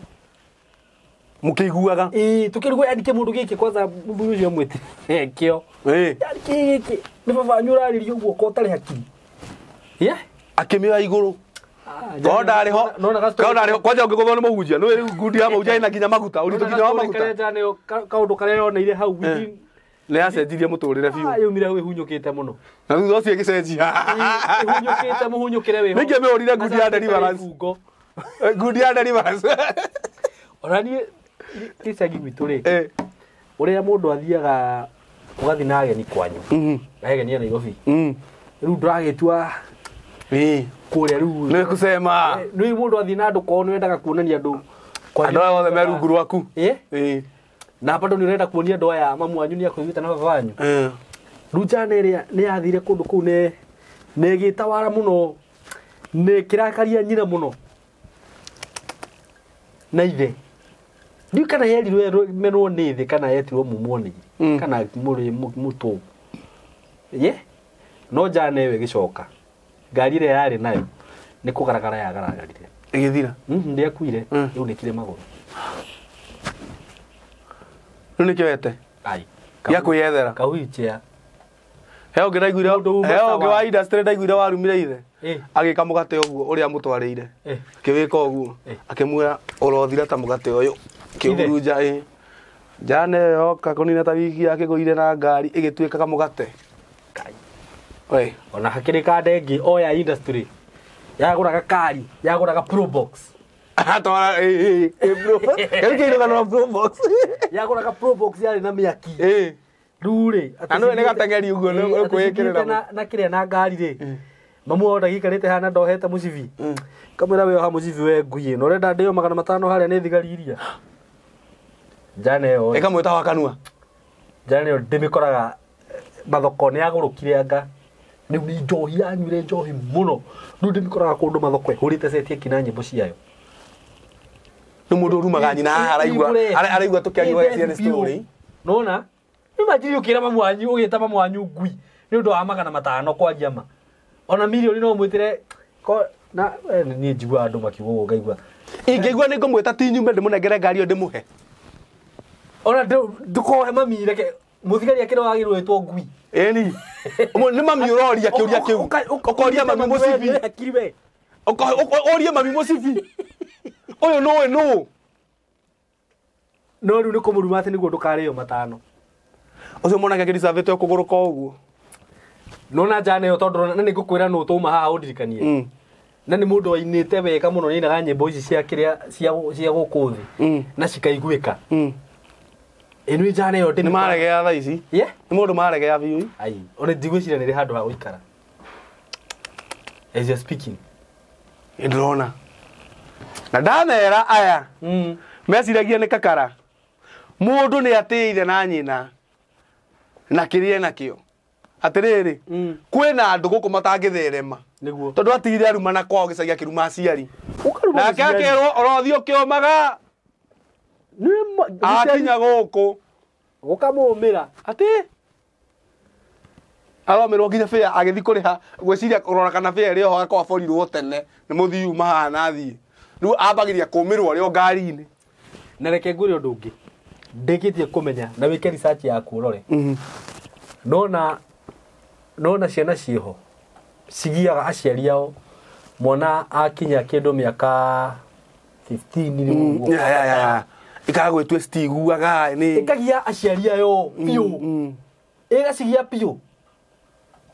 Mũkĩiguaga? Tukĩrigwo yani kĩmũndũ gĩkĩ kwanza mũthuri ũcio mwĩte. Kĩo. Yani gĩkĩ nĩ baba nyũrarĩrio ũguo ko ũtarĩ hakiri. Akĩmĩoya igũrũ. Ndarĩho kwanja ũngĩgũthwo nĩ mũhunjia nĩ ngundi ya mũhunjia ĩna nginya maguta ũritũ nginya wa maguta. Kaũndũ karĩa yoneire hau nĩ yacenjirie mũtũrĩre biũ. Yumire wĩhunyũkĩte mũno. Na thutha ũcio ĩgĩcenjia. Ĩhunyũkĩte mũhunyũkĩre wĩho. Ningĩ mĩhũrire ngundi ya Deliverance. Ngundi ya Deliverance. Ona niĩ kĩcagi gwitũ rĩ. Ũrĩa mũndũ athiaga ũgathiĩ na ageni kwanyu. Ageni ya Nairobi. Rĩu ndũragĩtua kũrĩa rĩu. Nĩ kusema. Rĩu mũndũ athiĩ na andũ kwao nĩ wendaga kuonania andũ. Andũ aya othe me rungu rwaku. Na bado nĩ ũrenda kuonia andũ aya mamu wanyu nĩ akũnyita na baba wanyu. Rĩu njane ĩrĩa nĩ yathire kũndũ kũu nĩ ĩgĩtawara mũno. Nĩ kĩrakaria nyina mũno. Na ithe. Ndiũ kana yerirwo menwo nĩ thĩ kana yetirwo mumoni. Kana mũrĩ mũtũ. No njane ĩyo ĩgĩcoka. Ngari ĩrĩa yarĩ nayo nĩ kũgaragara yagaragarire. Ĩgĩthira. Ndĩakuire rĩu nĩkire magũrũ. Nĩ kĩwete. Ai. Gĩa kwĩyethera. Kauichea. Heo ngĩ ndaiguire, heo ngĩ wa industry ndaiguire warumire ithe. Agĩka mũgate ũguo ũrĩa mũtwarĩire. Akĩwĩka ũguo. Akĩmuoya ũrothira ta mũgate ũyũ. Kĩhurunja Jane yoka kũnina ta wiki akĩgũire na ngari ĩgĩtuĩkaga mũgate. Oi. Ona hakĩrĩ kande ĩngĩ oya industry. Yagũraga kari, yagũraga Probox. Atwara Probox. Kĩrĩ kana Probox. Yagũraga Probox yarĩ na mĩaki. Rure. Ano nĩ gatengeri ũguo nĩ kwĩkĩrĩra. Na kĩrĩa na ngari rĩ. Mamu ona gikarĩte hana ndohete mũcibi. Kamera we oha mũcibi we ngui ĩno. Ũrenda ndĩyo 500 harĩa nĩ thigari iria. Jane yo. Eka mwĩta wa kanua. Jane yo ndĩmĩkoraga mathoko nĩ agũrũkire anga. Nĩ njohi anyuire njohi mũno. Rĩu ndĩmĩkoraga kũndũ mathoko hũrĩte seti kina nyĩmbo ciayo. Nĩ mũndũ rumaga nyina araigua tũkĩanyua ciana story. Nona? Imagine ukira mamu wanyu ugita mamu wanyu ngui. Nĩ ũndũ wa 500 kwa jama. Ona milioni no mwĩtire na niĩ njigua andũ makiuga ngaigua. Ingĩigua nĩ ngũmwĩta ti nyume ndĩmũnengere ngari yo ndĩmũhe. Ona ndũkohe mami reke mũthigari akĩrĩ wagĩrwo wĩtwo ngui. Eni. Nĩ mami ũroria kĩũria kĩu. Ũkoria mami mũcibi. Ũkoria mami mũcibi. Ũyũ nũ. No rĩu nĩ kũmũruma atĩ nĩguo ndũkarĩyo 5. Ũcio mwana gĩkĩri savete kũgũrũka ũguo. Nona Jane yo tondũ na nĩ ngũkwĩra nũ tũma haha ũndirikanie. Na nĩ mũndũ wainĩte wega mũno nĩ inaga nyĩmbo ici cia kĩrĩa cia gũkũ thĩ na cikaiguĩka. Ĩnĩ Jane yo nĩ maregea thaa ici. Nĩ mũndũ maregea biũ. Ai, ona ndigwĩciria nĩ handũ ha gũikara. As you speaking. Ndĩrona. Na ndanera aya. Meciragia nĩ kakara. Mũndũ nĩ atĩire na nyina. Na kĩrĩa nakĩo. Atĩrĩrĩ, kwĩna andũ gũkũ matangĩtherema. Nĩguo. Tondũ atigire aruma na kwao gĩcagia kĩruma aciari. Nake akerwo ũrothi ũkĩomaga. Akinya gũkũ. Gũkamũmĩra. Atĩ? Aromerwo nginya fare agĩthi kũrĩha gwĩciria kũrora kana fare ĩrĩ ho akwa borirwo tene. Nĩ mũthii uma haha na thiĩ. Rĩu ambagĩria kũmĩrwo arĩ o ngari-inĩ. Na reke ngwĩre ũndũ ũngĩ. Ndĩkĩtie kũmenya na wĩke research yaku ũrore. Nona ciana ciĩho cigiaga aciari ao mwana akinya kĩndũ mĩaka 15 nĩ ũguo. Ikagwĩtwe stiguaga nĩ. Ikagia aciari ayo piũ. Ĩgacigia piũ.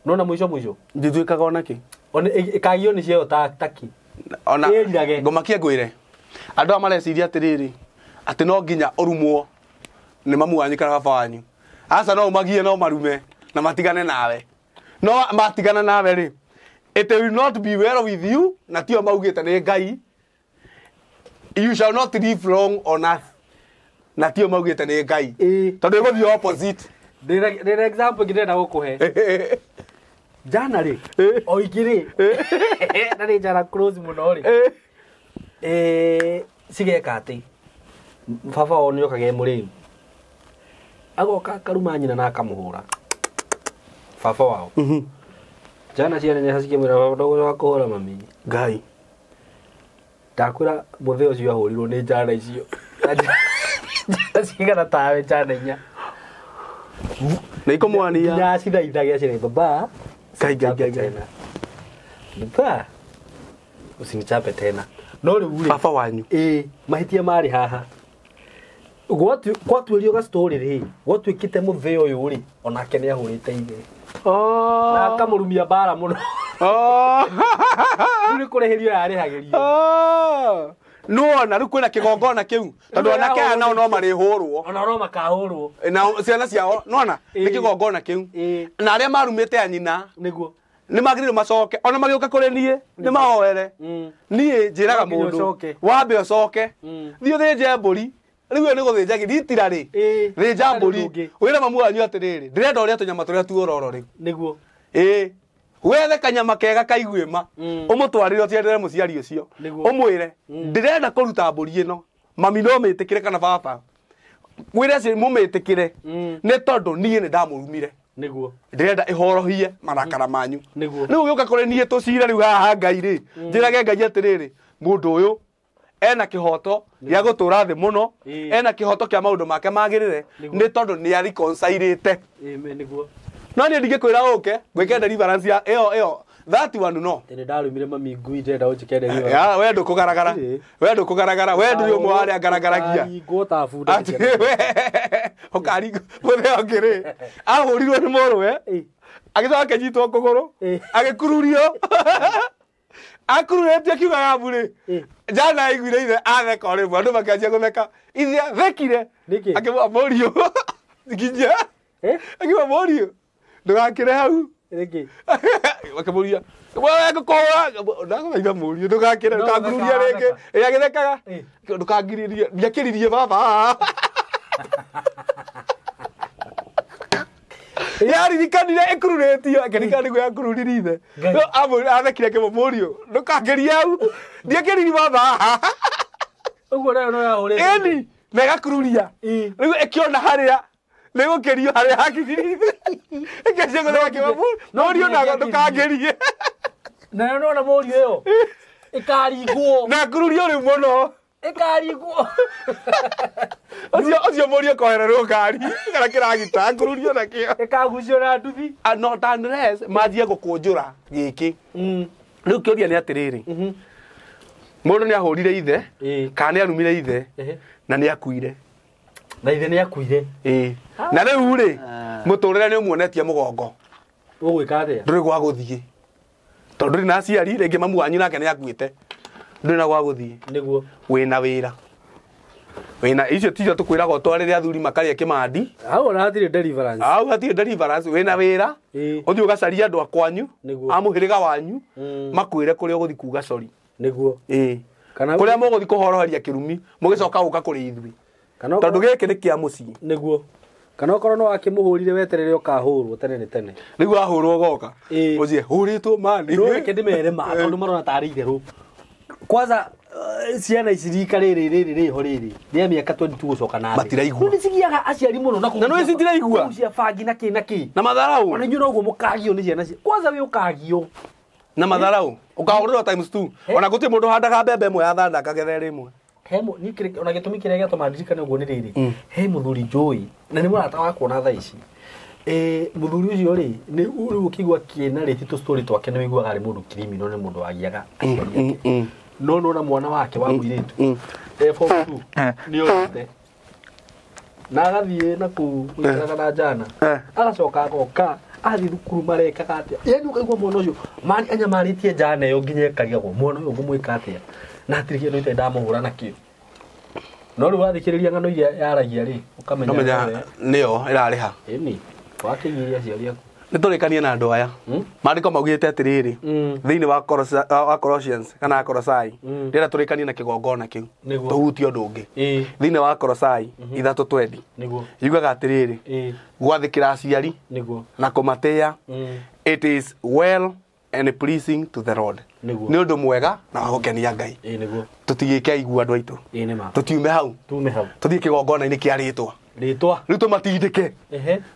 Nona mũico. Ndĩtuĩkaga ona kĩ. Ona ikagio nĩ ciao taki. Ona ngomakia ngwĩre. Andũ amareciria atĩrĩrĩ atĩ no nginya ũrumwo nĩ mamu wanyu kana baba wanyu. Aca no magie no marume na matigane nawe. No matigana nawe rĩ. It will not be well with you. Na tio maugĩte nĩ Ngai. You shall not live long on earth. Na tio maugĩte nĩ Ngai. Tondũ ĩgũthiĩ opposite. Ndĩra example ngĩrenda gũkũhe. Jana rĩ. O igĩrĩ. Na nĩ jana close mũno rĩ. Cigeka atĩ. Baba wao nĩ okage mũrĩu. Agoka karuma nyina na akamũhũra. Baba wao. Jana ciana nĩ hacikĩmwĩra baba ndogo wa kũhũra mami. Ngai. Ndakwĩra mũthee ũcio ahũrirwo nĩ jana icio. Cigana tawe jana inya. Na ikomwania. Ya cithaithagia ciana baba. Ngai. Baba. Usinichape tena. No rĩu baba wanyu. Mahĩtia marĩ haha. Gwatuĩrio ga story rĩ. Gwatuĩkĩte mũthee ũyũ rĩ. Onake nĩ ahũrĩte ithe. Na akamũrumia bara mũno. Nĩ kũreherio yarĩhagĩrio. Nuona rĩu kwĩna kĩgongona kĩu. Tondũ anake aya nao no marĩhũrwo. Ona no makahũrwo. Na ciana ciao nuona nĩ kĩgongona kĩu. Na arĩa marumĩte anyina. Nĩguo. Nĩ magĩrĩirwo macoke. Ona magĩũka kũrĩ niĩ nĩ mahoere. Niĩ njĩraga mũndũ. Wambe ũcoke. Thiĩ ũthĩnje mbũri. Rĩu nĩ gũthĩnja gĩtira rĩ. Thĩnja mbũri. Wĩra mamu wanyu atĩrĩrĩ. Ndĩrenda ũrĩa tũnyama tũrĩa tuororo rĩu. Nĩguo. Wethe kanyama kega kaiguĩma. Ũmũtwarĩre ũtiendere mũciari ũcio. Ũmwĩre ndĩrenda kũruta mbũri ĩno. Mami no mĩtĩkĩre kana baba. Mwĩre acio mũmĩtĩkĩre. Nĩ tondũ niĩ nĩ ndamũrumire. Nĩguo. Ndĩrenda ĩhorohie marakara manyu. Rĩu gĩũka kũrĩ niĩ tũcire rĩu haha Ngai rĩ. Njĩrage Ngai atĩrĩrĩ. Mũndũ ũyũ ena kihoto gĩa gũtũra thĩ mũno ena kihoto kĩa maũndũ make magĩrĩre nĩ tondũ nĩ arikonsairĩte nĩguo no niĩ ndingĩkwĩra ũke gwĩke deliverance ya ĩyo that one no tene ndarumire mami ngui ndenda ũnjĩke deliverance ya we ndũkũgaragara we ndũrĩ ũmwe warĩa ngaragaragia ngũta bunda okari mũthee ũngĩrĩ ahũrirwo nĩ mũrũwe agĩcoka akĩnyitwo kũgũrũ agĩkururio akururĩtio kiugaga mbũrĩ jana aiguire ithe atheka o rĩmwe andũ makĩanjia gũtheka ithe thekire akĩmũa mũriũ nginya akĩmũa mũriũ ndũgakĩre hau akĩmũria ngũkũhũra ndagũthaitha mũriũ ndũgakĩre ndũkangururia rĩngĩ agĩthekaga ndũkangiririe ndiakĩririe baba yaririkanire ĩkururĩtio akĩririkana nĩguo yakururirie ithe athekire akĩmũa mũriũ ndũkangĩrie hau ndiakĩriri baba ũguo nayo no yahũrĩte ĩni na ĩgakururia rĩu ĩkĩona harĩa nĩ gũkĩrio harĩa hakiririe ĩkĩanjia gũtheka akĩmũa mũriũ ndũkangĩrie nayo nona mũriũ ĩyo ĩkaringwo na kururio rĩu mũno ĩkaringwo ũcio mũriũ kohererwo ngari kana kĩragita kururio nakĩo ĩkagucio na nduthi not unless manjie gũkũnjũra gĩkĩ rĩu kĩũria nĩ atĩrĩrĩ mũndũ nĩ ahũrire ithe kana nĩ arumire ithe na nĩ akuire na ithe nĩ akuire na rĩu rĩ mũtũrĩre nĩ ũmuonetie mũgongo ũgwĩka atĩa ndũrĩ gwa gũthiĩ tondũ ndũrĩ na aciari rĩngĩ mamu wanyu nake nĩ akuĩte ndũrĩ na gwa gũthiĩ nĩguo wĩna wĩra wĩna icio ticio tũkwĩraga ũtwarĩre athuri makarĩa kĩmandi hau ona hatirĩ deliverance hau hatirĩ deliverance wĩna wĩra ũthiĩ ũgacaria andũ akwanyu a mũhĩrĩga wanyu makwĩre kũrĩa ũgũthiĩ kuuga cori nĩguo kũrĩa mũgũthiĩ kũhoroheria kĩrumi mũgĩcoka gũka kũrĩ ithuĩ tondũ gĩkĩ nĩ kĩa mũciĩ nĩguo kana okorwo no akĩmũhũrire weterere ũkahũrwo tene nĩ tene rĩu ahũrwo goka ũcie hũrĩtwo mani no reke ndĩmere ma tondũ marona tarĩ itherũ kwanza ciana ici rika rĩrĩ rĩho rĩrĩ rĩa mĩaka 22 gũcoka na matiraigua nĩ cigiaga aciari mũno na no citiraigua cia bangi na kĩ na matharau ona inyuĩ noguo mũkagio nĩ ciana kwanza wĩ ũkagio na matharau ũkahũrĩrwo times 2 ona gũtirĩ mũndũ handaga mbembe ĩmwe ya thanda akagethere ĩmwe hemo ni ona gĩtũmi kĩrĩa gĩatũma ndirikane ũguo nĩ rĩrĩ he mũthuri njũĩ na nĩ mũrata wakwa na thaa ici mũthuri ũcio rĩ nĩ rĩu ũkĩigua kĩnarĩti tũ story twake nĩ wĩiguaga arĩ mũndũ criminal nĩ mũndũ wagiaga no na mwana wake wa mũirĩtu form 2 nĩ orĩte na agathiĩ na kũu gũikaraga na njana agacoka agoka athi thukuru marekaga atĩa yani ũkaigua mwana ũcio mani anyamarĩtie njana ĩyo nginya ĩkariagwo mwana ũyũ ngũmwĩka atĩa na hatirĩ kĩndũ ite ndamũhũra nakĩo no rĩu wathikĩrĩria ng'ano iria yaragia rĩ ũkamenya nĩyo ĩrarĩha ĩni wakĩgiria aciari aku nĩ tũrĩkanie na andũ aya maandĩko maugĩte atĩrĩrĩ thĩinĩ wa Colossians kana Colosai rĩrĩa tũrĩkanie na kĩgongona kĩu tũhutie ũndũ ũngĩ thĩinĩ wa Colosai 3:20 yugaga atĩrĩrĩ gwathĩkĩra aciari na kũmatĩa it is well and pleasing to the Lord nĩ ũndũ mwega na wa gũkenia Ngai tũtigĩke aigua andũ aitũ tũtiume hau tũthiĩ kĩgongona-inĩ kĩa rĩtwa rĩu tũmatindĩke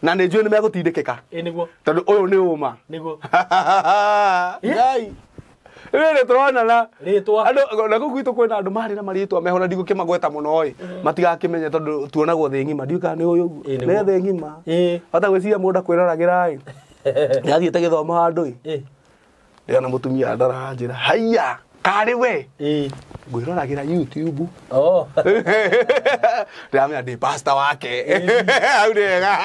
na nĩ njũĩ nĩ megũtindĩkĩka tondũ ũyũ nĩ ũma Ngai rĩrĩ tũronana andũ na kũu gwitũ kwĩna andũ marĩ na marĩtwa meho na ndigũkĩmagweta mũno matigakĩmenye tondũ tuonagwo thĩ ng'ima ndiũkaga nĩ ũyũ nĩ thĩ ng'ima hota gwĩciria mũndũ akwĩroragĩra nĩathiĩte gĩthomo handũ ndĩona mũtumia ndora njĩra haiya karĩ we ngwĩroragĩra YouTube ndĩramenya ndĩ pastor wake hau nĩega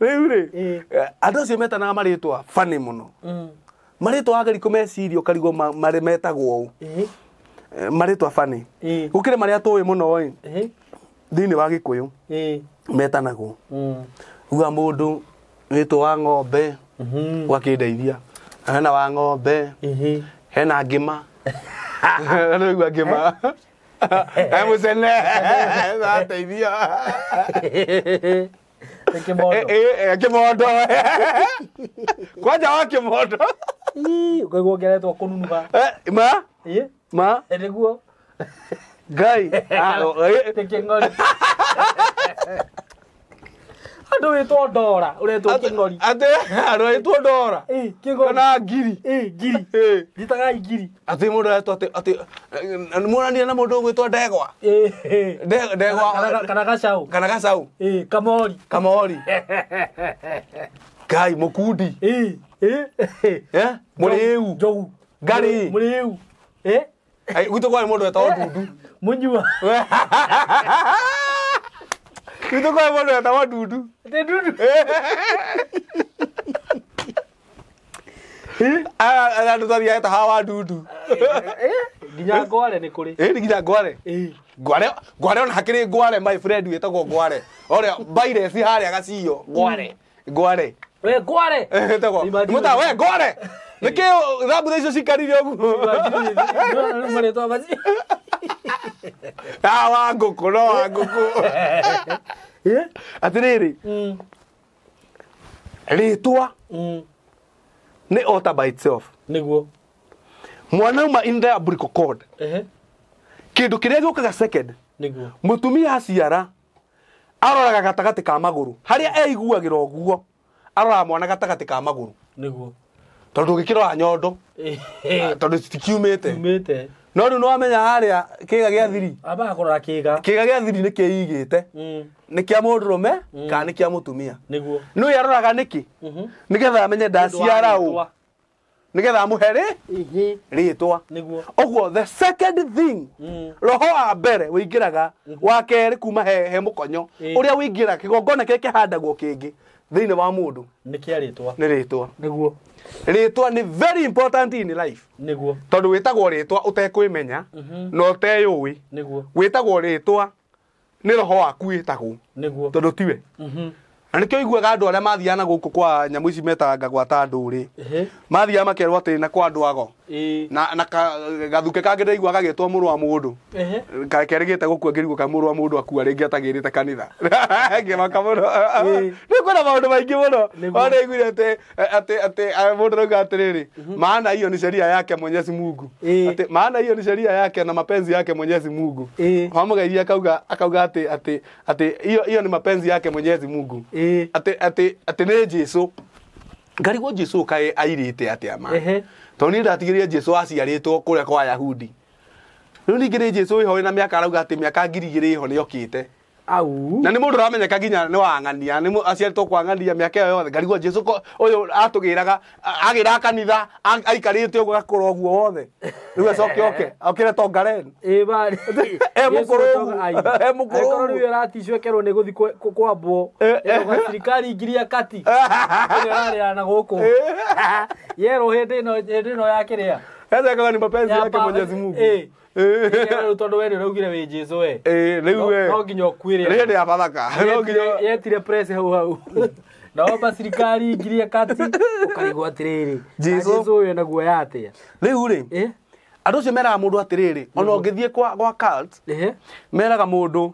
rĩu rĩ andũ acio metanaga marĩtwa funny mũno marĩtwa wageri kũmeciria ũkarigwo metagwo ũũ marĩtwa funny gũkĩrĩ marĩa tũĩ mũno thĩinĩ wa Gĩkũyũ metanagwo uga mũndũ rĩtwa wa ng'ombe wakĩndeithia hena wa ng'ombe hena ngima nĩgua ngima mũcene ateithia kĩmondo kwanja wa kĩmondo ũkaigua ngeretwo kũnunuha ma nĩguo Ngai Andũ wĩtwo ndora ũretwo kĩng'ori. Ate andũ wĩtwo ndora. Kĩng'ori. Kana ngiri. Ngiri. Njitaga ngiri. Ate mũndũ aretwo ate mũrania na mũndũ wĩtwo ndegwa. Ndegwa kana gacaũ. Kana gacaũ. Kamori. Kamori. Kai mũkundi. Mũrĩu. Njogu. Ngari. Mũrĩu. Gwitũ kwarĩ mũndũ wetagwo Ndundu. Mũnyua. Gwitũ kwarĩ mũndũ wetagwo Ndundu. Ndundu. Andũ twathiaga tahawa Ndundu. Nginya Ngware nĩ kũrĩ. Nginya Ngware. Ngware ona hakĩrĩ Ngware my friend wĩtagwo Ngware. Ũrĩa virus harĩa gaciyo Ngware. Ngware. We Ngware. Mũta we Ngware. Nĩkĩ thambu icio cikarire ũguo. Marĩtwa maci. Wa ngũkũ no wa ngũkũ. Atĩrĩrĩ. Rĩtwa nĩ author by itself. Nĩguo. Mwana uma in the umbilical cord. Kĩndũ kĩrĩa gĩũkaga second. Nĩguo. Mũtumia aciara aroraga gatagatĩ ka magũrũ. Harĩa eiguagĩra ũguo aroraga mwana gatagatĩ ka magũrũ. Nĩguo. Tondũ gĩkĩrora nyondo. Tondũ citikiumĩte. Kiumĩte. No rĩu nĩwamenya harĩa kĩga gĩa thiri. Ambaga kũrora kĩga. Kĩga gĩa thiri nĩ kĩigĩte. Nĩ kĩa mũndũrũme kana nĩ kĩa mũtumia. Nĩguo. Nĩwe aroraga nĩkĩ? Nĩgetha amenye ndaciara ũ. Nĩgetha amũhe rĩtwa. Nĩguo. Ũguo the second thing roho wa mbere wĩingĩraga wa kerĩ kuma he mũkonyo ũrĩa wĩingĩra kĩgongona kĩrĩa kĩhandagwo kĩngĩ thĩinĩ wa mũndũ nĩ kĩa rĩtwa. nĩ rĩtwa. Nĩguo. Rĩtwa nĩ very important in life. Nĩguo. Tondũ wĩtagwo rĩtwa ũtekwĩmenya na ũteyũĩ. Nĩguo. Wĩtagwo rĩtwa nĩ roho waku wĩtagwo. Nĩguo. Tondũ tiwe. Na nĩkĩo iguaga andũ arĩa mathiana gũkũ kwa nyamũ ici metaga gwata ndũrĩ. Mathiaga makerwo atĩ na kwa ndwago. Na gathuke kangĩ ndaigua gagĩtwo mũrũ wa mũndũ. Kerĩgĩte gũkua ngĩrigwo ka mũrũ wa mũndũ akua rĩngĩ atagĩrĩte kanitha. Ngĩmaka mũno. Nĩ kwĩna maũndũ maingĩ mũno. Ona iguire atĩ mũndũ arauga atĩrĩrĩ, maana hiyo ni sheria yake Mwenyezi Mungu. Atĩ maana hiyo ni sheria yake na mapenzi yake Mwenyezi Mungu. Hamũgeithia akauga atĩ hiyo ni mapenzi yake Mwenyezi Mungu. Atĩ nĩ Jesũ. Ngarigwo Jesũ kaĩ airĩte atĩa ma. Tondũ niĩ ndatigĩrire Jesũ aciarĩtwo kũrĩa kwa Ayahudi. Rĩu ningĩ nĩ Jesũ ĩho ĩna mĩaka arauga atĩ mĩaka 2000 ĩho nĩokĩte. Na nĩ mũndũ ũramenyeka nginya nĩ wang'ania, nĩ aciarĩtwo kwa ng'ania mĩaka ĩyo yothe. Ngarigwo Jesũ ũyũ atũgĩraga agĩra kanitha aikarĩte ũguo gakũra ũguo wothe. Rĩu acoke okĩre Tongaren. Bari. Mũkũrũ rĩu araticwo ekerwo nĩ gũthi kwambwo. Thirikari ngiria kati. Ararĩa na gũkũ. Yerwo hĩndĩ ĩno yakĩrĩa. Ekaga ni mapenzi yake Mwenyezi Mungu. Tondũ we nĩũraugire wĩ Jesũ we. Rĩu we. No nginya ũkuĩre. Rĩhĩndĩ ya Bathaka. No nginya yetire press hau. Naomba thirikari ngiria kati ũkarigwo atĩrĩrĩ. Jesũ ũyũ na guoya atĩa. Rĩu rĩ. Andũ acio meraga mũndũ atĩrĩrĩ, ona ũngĩthiĩ kwa cult, meraga mũndũ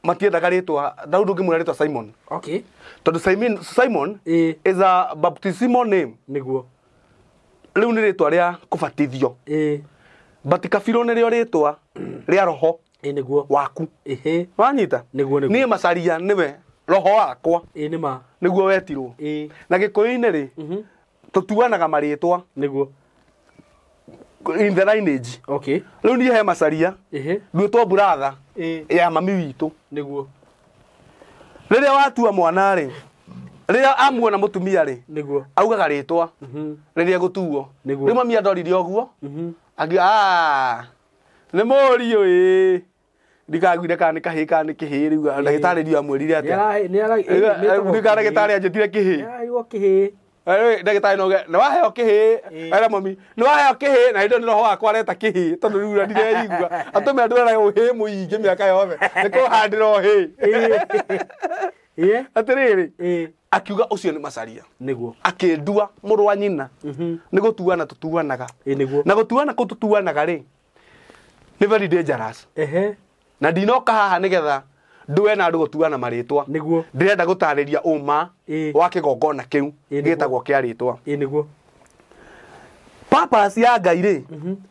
matiendaga rĩtwa, Daudi ũngĩmwĩra rĩtwa Simon. Okay. Tondũ Simon is a baptismal name. Nĩguo. Rĩu nĩ rĩtwa rĩa kũbatithio. But kabirũ nĩrĩo rĩtwa rĩa roho nĩguo waku. Wanyita? Niĩ Macharia nĩwe roho wakwa. Nĩma. Nĩguo wetirwo. Na Gĩkũyũ-inĩ rĩ, tũtuanaga marĩtwa. Nĩguo. In the lineage. Okay. Rĩu niĩ he Macharia. Nduĩtwo brother ya mami witũ. Nĩguo. Rĩrĩa watua mwana rĩ, rĩrĩa amuona mũtumia rĩ, nĩguo augaga rĩtwa rĩrĩa gũtuo. Rĩu mami andorire ũguo nĩ mũriũ ĩ ndikaguire kana nĩ kahĩ kana nĩ kĩhĩ rĩu ndagĩtarĩ ndio amwĩrire atĩa ndagĩtarĩ anjĩtire kĩhĩ ndagĩtarĩ no nĩ waheo kĩhĩ era mami nĩ waheo kĩhĩ na indo nĩ roho wakwa areta kĩhĩ tondũ rĩu ndireigua atũme andũ ara ũhĩ mũingĩ mĩaka yothe nĩ kũhandĩra ũhĩ atĩrĩrĩ akiuga ũcio nĩ Macharia nĩguo akĩndua mũrũ wa nyina nĩ gũtuana tũtuanaga na gũtuana kũ tũtuanaga rĩ nĩ very dangerous na ndinoka haha nĩgetha ndũe na andũ gũtuana marĩtwa nĩguo ndĩrenda gũtarĩria ũma wa kĩgongona kĩu gĩtagwo kĩa rĩtwa nĩguo purpose ya Ngai rĩ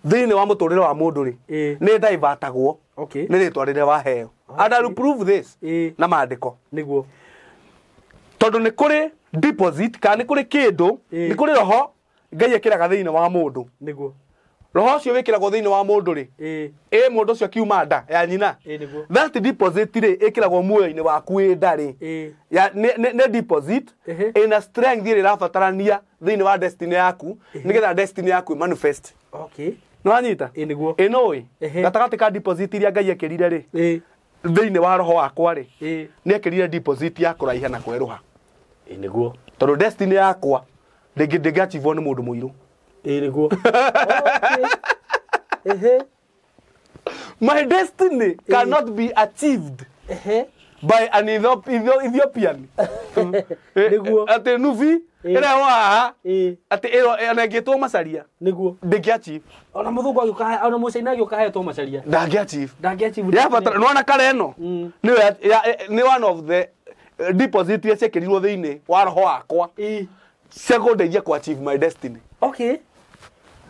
thĩinĩ wa mũtũrĩre wa mũndũ rĩ nĩ ndaivatagwo nĩ rĩtwa rĩrĩa waheo and I will prove this na maandĩko nĩguo tondu ni kuri deposit kana ni kuri kindu ni kuri roho Ngai ekiraga thiini wa mundu niguo roho cio wikiragwo thiini wa mundu ri mundu cio kiuma nda ya nyina that deposit ri ikiragwo muoyo-ini waku wi ndari ya ne deposit ina strength iri rabatarania thiini wa destiny yaku nigetha destiny yaku manifest no anyita niguo inoi gatagati ka deposit iria Ngai ekirire ri thiini wa roho wakwa ri ni ekirire deposit ya kuraiha na kweruha niguo tondu destiny yakwa ndingachivo ni mundu muiru niguo my destiny cannot be achieved by an Ethiopian niguo ati nuvi ira wa ati ero anagitwo macaria niguo ndingachieve ona muthungu agioka ona mucaina agioka hetwo macaria ndingachieve ya fatara nona kare eno ni one of the deposit ya sekerirwo thiini wa roho wakwa segondeithia ku achieve my destiny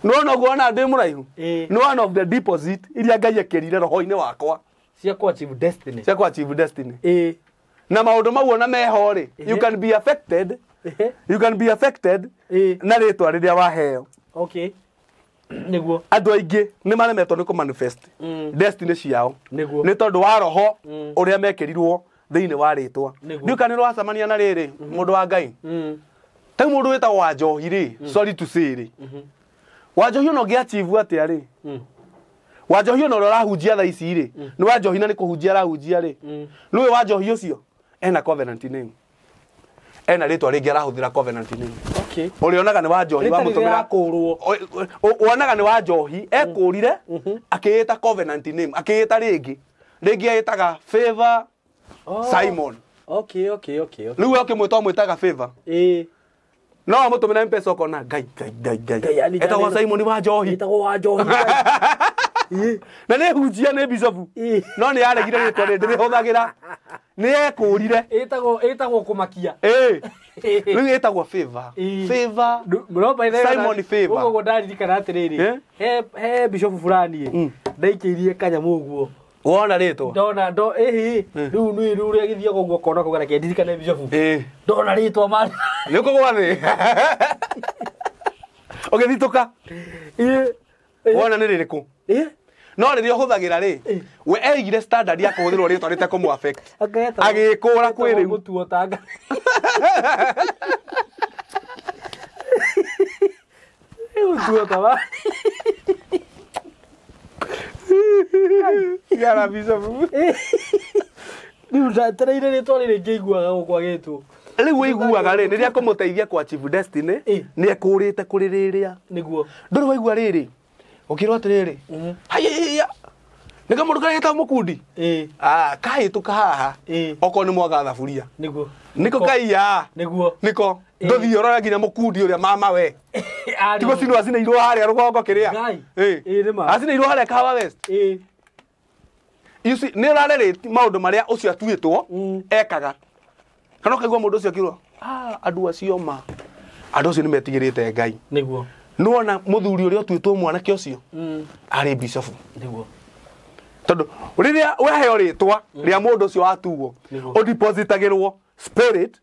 no guona ndi muraihu no one of the deposit iria Ngai ekirire roho-ini wakwa cia ku achieve destiny na maundu mau ona meho ri you can be affected na ritwa riria waheo niguo andu aingi ni maremetwo ni ku manifest destiny ciao ni tondu wa roho uria mekirirwo thiini wa ritwa ndiukanirwo wacamania na riri mundu wa Ngai ta mundu witagwo Wanjohi ri sorry to say ri Wanjohi no giachieve atia ri Wanjohi no rarahunjia tha ici ri ni Wanjohi na ni kuhunjia rahunjia ri niwe Wanjohi ucio ena covenant name ena ritwa ringi arahuthira covenant name urionaga ni Wanjohi wa mutumira wonaga ni Wanjohi ekurire akiita covenant name akiita ringi aitaga Favor Simon riu ukimwita mwitaga Favor no amutumira mpesa ukona Ngai etagwo Simon Wanjohi na ne hunjia ne bishop no ni yaregire ritwa ndi huthagira ni ekurire etagwo kumakia riu etagwo Favor Simon Favor ugo ndaririkana atiriri he bishop fulani ndaikirie kanyamu uguo wona ritwa ndona riu ni ria githia guo kona kugara kendirikana bishop ndona ritwa mari niko gwathi ogethituka wona ni ririku no riria huthagira ri we eigire standard ya kuhuthirwo ritwa rite kumu affect agikura kwi riu mutuo tanga mutuo tawa gara bishop riu ndatereire ritwa riri ngiguaga gukwagitwo riu wiguaga ri riria kumuteithia ku achieve destiny ni ekurite kuri riria niguo nduri waigua riri ukirwa atiriri haya nika mundu kareta mukundi kahituka haha oko ni mwaga thaburia niguo niko kaiya niko nduthi urora nginya mukundi uria mama we tigo sinu acineirwo haria rugongo kiria acineirwo haria Kahawa West you see ni rarereti maundu maria ucio atuitwo ekaga kana kaigwa mundu ucio kirwo andu acio andu acio ni metigirite Ngai niguo nuona muthuri uria atuitwo mwanake ucio ari bishop niguo tondu riria weheo ritwa ria mundu ucio atuwo o depositagirwo spirit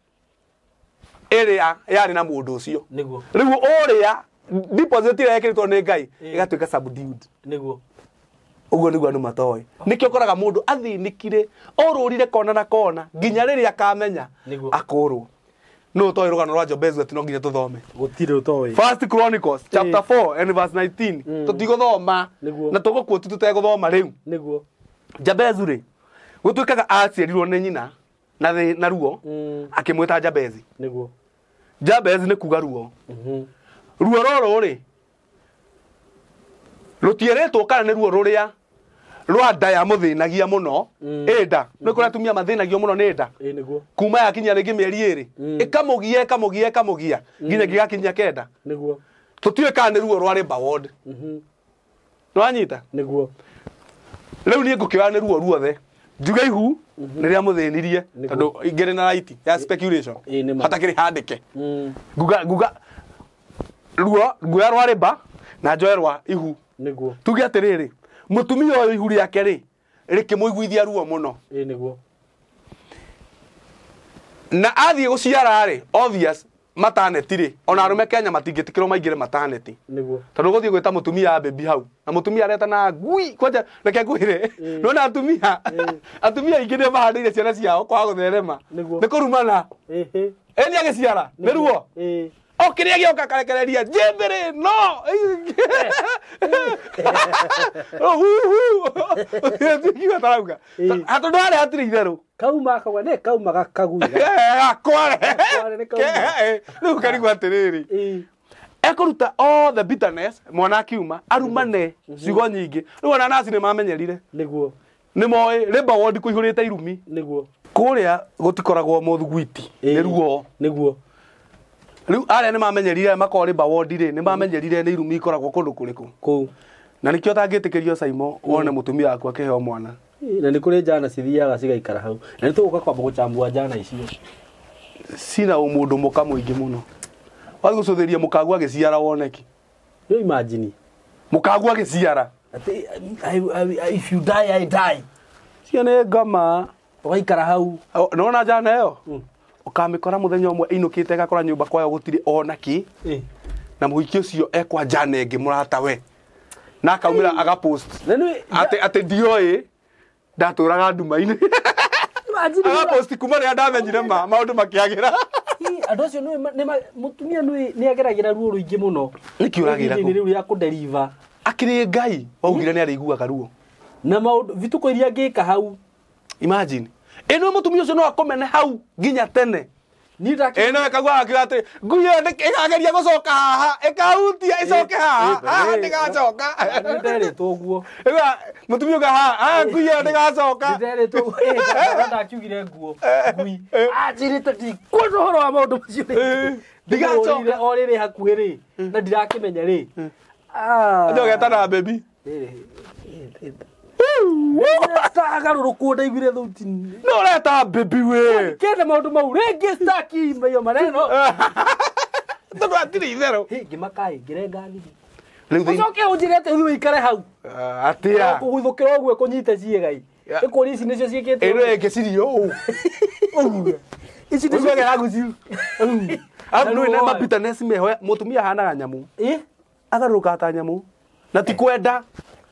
area yari na mundu ucio niguo riu uria deposit ira yekiritwo ni Ngai igatuika subdued niguo uguo niguo andu matoi nikio koraga mundu athinikire orurire kona na kona nginya riria akamenya akurwo no toi rugano rwa Jobezu ati no nginya tuthome gutire utoi First Chronicles chapter 4 and verse 19 tutiguthoma na tugukuoti tuteguthoma riu niguo Jabezu ri gutuikaga aciarirwo ni nyina na ruo akimwita Jabezi niguo Jabezi ni kuga ruo ruo roro ri rutieretwo kana ni ruo ruria rwa nda ya muthinagia muno enda no kora tumia mathinagio muno ni nda niguo kuma yakinya ringi mieri iri ikamugia nginya gigakinya kenda niguo tutiwe kana ni ruo rwa rimba ward no anyita niguo riu ni ngukira ni ruo ruothe njuga ihu riria muthinirie tondu ingire na right ya speculation hatakiri handike nguga ruo rwa rimba na njoe rwa ihu niguo tuge atiriri mutumia uyu ihu riake ri rikimuiguithia ruo muno niguo na athie guciara ri obvious maternity ri ona arume Kenya matingĩtikĩrwo maingĩre maternity niguo tondu gũthiĩ gwĩta mũtumia baby hau na mũtumia areta na ngui kwanja reke ngwĩre nona atumia aingĩ nĩ mahandĩire ciana ciao kwa gũtherema nĩ kũrumana eni agĩciara nĩ ruo o kĩrĩa gĩoka karekereria njĩmbĩrĩ no tukiuga tarauga hatũ ndwarĩ hatirĩ itherũ kauma akauga nĩ kauma gakaguira kware rĩu karigwo atĩrĩrĩ ekũruta all the bitterness mwana akiuma arumane ciugo nyingĩ rĩu ona naci nĩ mamenyerire nĩguo nĩ moĩ Labour Ward kũihũrĩte irumi nĩguo kũrĩa gũtikoragwo mũthugwiti nĩ ruo nĩguo rĩu arĩa nĩ mamenyerire makoo Labour Ward rĩ nĩ mamenyerire nĩ irumi ikoragwo kũndũ kũrĩkũ kũu na nĩkĩo tangĩtĩkĩrio Saimo wone mũtumia waku akĩheo mwana na nĩ kũrĩ njana cithiaga cigaikara hau na nĩ tũgũka kwamba gũchambua njana icio cina mũndũ mũka mũingĩ mũno wathiĩ gũcũthĩria mũkagu agĩciara woneki you imagine mũkagu agĩciara if you die I die cio nĩ ngama ũgaikara hau nona njana ĩyo ũkamĩkora mũthenya ũmwe ĩinũkĩte ĩgakora nyũmba kwayo gũtirĩ ona kĩ na mũhiki ũcio ekwa njana ĩngĩ mũrata we na akaumĩra agapost atĩ ndioĩ ndatũraga nduma-inĩ agapost kuma rĩrĩa ndamenyire maũndũ makĩagĩra andũ acio mũtumia nĩ ageragĩra ruo rũingĩ mũno nĩkĩũragĩra kũ rĩu rĩa kũnderiva akĩrĩ Ngai waugire nĩ arĩiguaga ruo na maũndũ vituko iria angĩka hau imagine eno mũtumia ũcio no akomene hau nginya tene eno ekagwa akiuga atĩ ngui ĩyo ĩkageria gũcoka haha ĩkahutia ĩcoke haha ndĩgacoka nderĩtwo ũguo mũtumia uga haha ngui ĩyo ndĩgacoka nderĩtwo ũguo ndakiugire nguo ngui anjĩrĩte ndikwenda ũhoro wa maũndũ macio ndigacoka o rĩrĩ hakuhĩ rĩ na ndirakĩmenya rĩ ndio getana baby tagarũrũkwo ndaiguire thauti no reta baby we kende maũndũ mau rĩngĩ staki mayo maneno tondu atirĩ itherũ ngĩmakaĩ ngĩrenganithi ũcoke ũnjĩre atĩ ũthiĩ ũikare hau atĩa kũguthũkĩra ũguo kũnyite ciĩgai ĩkũria ici nĩcio ciĩkĩte ĩno ĩngĩ cirio ici nĩcio gĩaguciu nũ ĩna mabitterness meho mũtumia ahanaga nyamũ agarũrũka ta nyamũ na ti kwenda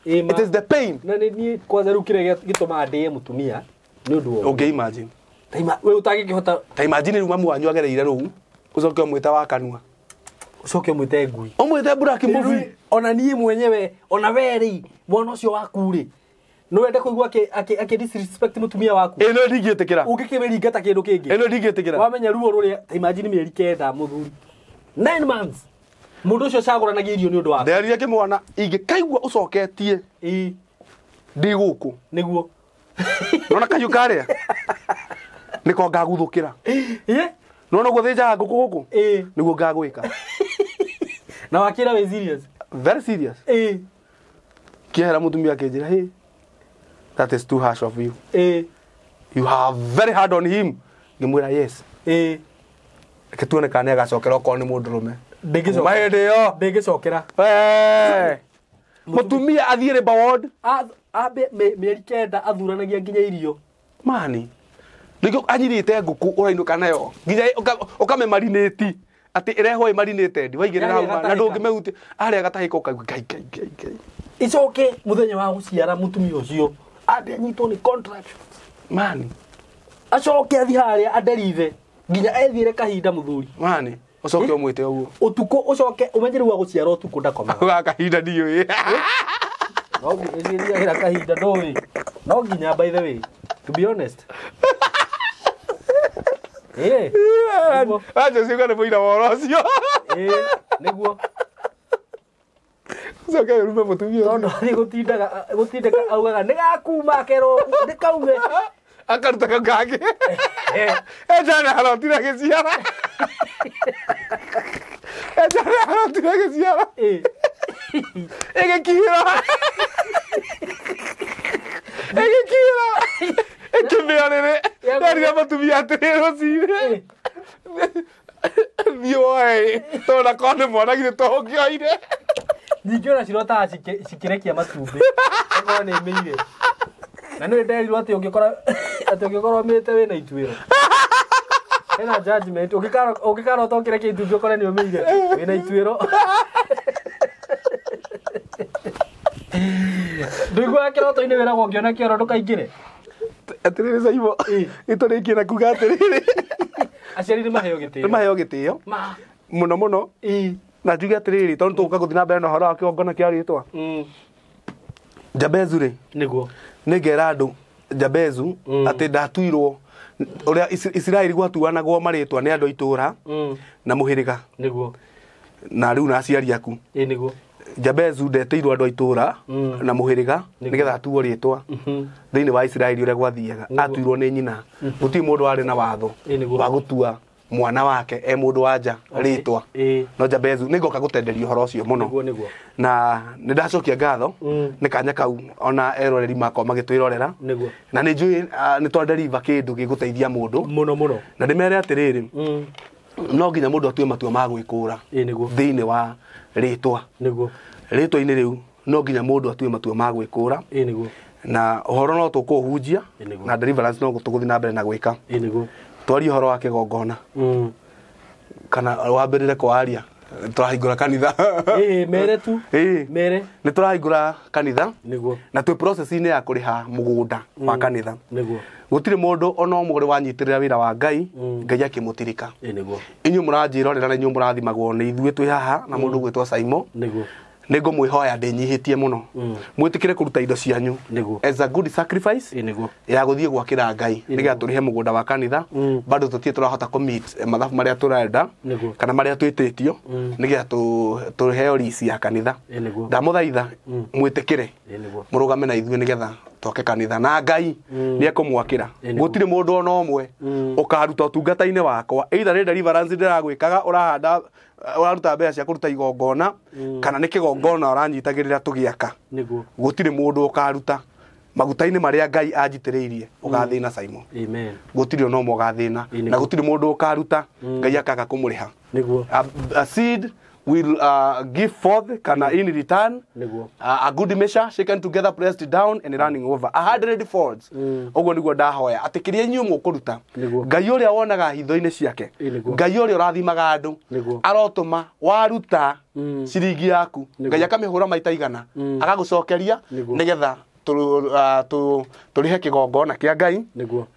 it is the pain na nĩ kwanza rĩu kĩrĩa gĩtũmaga ndĩe mũtumia nĩ ũndũ wa okay imagine we ũtangĩkĩhota ta imagine rĩu mamu wanyu agereire rũu ũcoke ũmwĩte wa kanua ũcoke ũmwĩte ngui ũmwĩte black movie ona niĩ mwenyewe ona werĩ mwana ũcio waku rĩ no wende kũigua akĩ disrespect mũtumia waku ĩno ndingĩtĩkĩra ũngĩkĩmĩringata kĩndũ kĩngĩ ĩno ndingĩtĩkĩra wamenya ruo rũrĩa ta imagine mĩeri 9 mũthuri 9 months mũndũ ũcio cagũranagia irio nĩ ũndũ wake nderire kĩmwana ingĩkaigua ũcoketie ndĩ gũkũ nĩguo nona kahiũ karĩa nĩko ngaguthũkĩra nona gũthĩnjaga ngũkũ gũkũ nĩguo ngagwĩka na wakĩra wĩ serious very serious kĩehera mũtumia akĩnjĩra hey that is too harsh of you you have very hard on him ngĩmwĩra yes reke tuone kana nĩagacokera okorwo nĩ mũndũrũme mahĩndĩ ĩyo ndĩngĩcokera mũtumia athiĩ Labour Ward ambe mĩeri 9 athuranagia nginya irio mani nĩkĩo anyirĩte ngũkũ ũrainũka nayo nginya ũkamemarinĩti atĩ ĩrehwo ĩmarinĩted waigĩrĩra hau na ndũngĩmĩhutia arĩa gatahĩka ũkaigua ngai icoke mũthenya wa gũciara mũtumia ũcio ambe anyitwo nĩ contractions mani acoke athi harĩa anderive nginya ethiĩre kahinda mũthuri mani ũcoke ũmwĩte ũguo ũtukũ ũcoke ũmenye rĩu wa gũciara ũtukũ ndakomaga ga kahinda ndiũĩ no nginya kahinda ndũĩ no nginya by the way to be honest acha ciuga nĩ mũira wa ũhoro ũcio nĩguo ũcoke ũrume mũtumia tondũ nĩ gũtindaga augaga nĩ gakuma kero nĩ kaume akaruta kau kangĩ enjane harotire agĩciara enjane harotire agĩciara ĩgĩkinyĩra ĩkĩmĩra rĩrĩ rĩrĩa mũtumia atĩrĩ rũcinĩ thiĩ woe tondũ nakorwo nĩ mwana githĩ to ũngĩoire ningĩ ona cirotaga cikĩrekia matumbĩ okorwo nĩ mĩire na nĩ nderirwo atĩ ũngĩkorwo ũmĩte wĩna ituĩro ena judgment ukikara utokire kintu ukore ni umige wina itwiro Ndugwa kiroto ine wera gwakiona kioro ndukaingire atiriri Saimo itoriki na kuga atiriri aciari ni maheo gitio muno na njuge atiriri tondu tuka guthina mbere na horo wa kiongona kia ritwa Jabezu ri niguo nigera andu Jabezu ati ndatuirwo uria Israeli gwatuanagwo maritwa ni andu itura na muhiriga niguo na riu na aciari aku niguo Jabezu ndeteirwo andu itura na muhiriga nigetha atuo ritwa thiini wa Israeli uria gwathiaga atuirwo ni nyina guti mundu ari na watho wa gutua mwana wake mundu wanja ritwa no Jabezu nigoka gutenderio horo ucio muno na nindacokia ngatho ni kanya kau ona eroreri makwa magitwirorera na ni njui ni twanderiva kindu giguteithia mundu muno na ndimere atiriri no nginya mundu atue matua ma gwikura thiini wa ritwa ritwa-ini riu no nginya mundu atue matua ma gwikura na horo no tukuhunjia na deliverance no tuguthi na mbere na gwika twari horo wa kigongona kana wambirire kwaria turahingura kanitha mere tu mere ni turahingura kanitha na twi process-ini ya kuriha mugunda wa kanitha gutire mundu ono mugure wanyitirira wira wa Ngai Ngai akimutirika inyu muranjirorera na inyu murathimagwo ni ithuĩ twi haha na mundu gwitwa Saimo nego mwihoya ndinyihitie muno mwitikire kuruta indo cianyu as a good sacrifice ya guthie gwakira Ngai niga turihe mugunda wa kanitha bado tutie turahota commit mathafu maria turenda kana maria twititio niga turiheo risi ya kanitha ndamuthaitha mwitikire murugame na ithuĩ nigetha twoke kanitha na Ngai ni akumwakira gutire mundu ona omwe ukaruta utungata-ini wakwa either ni deliverance ndiragwikaga urahanda uraruta mbeca cia kuruta igongona kana ni kigongona uranyitagirira tugiaka gutire mundu ukaruta maguta-ini maria Ngai anjitiriirie ugathina Saimo amen gutire ono mo gathina na gutire mundu ukaruta Ngai akaga kumuriha a seed will give forth kana in return a good measure shaken together pressed down and running over 100 folds ogwo niguo ndahoya atikiria inyu mukuruta Ngai uria wonaga hitho-ini ciake Ngai uria urathimaga andu arotuma waruta ciringi yaku Ngai akamihura maita igana agagucokeria nigetha turihe kigongona kia Ngai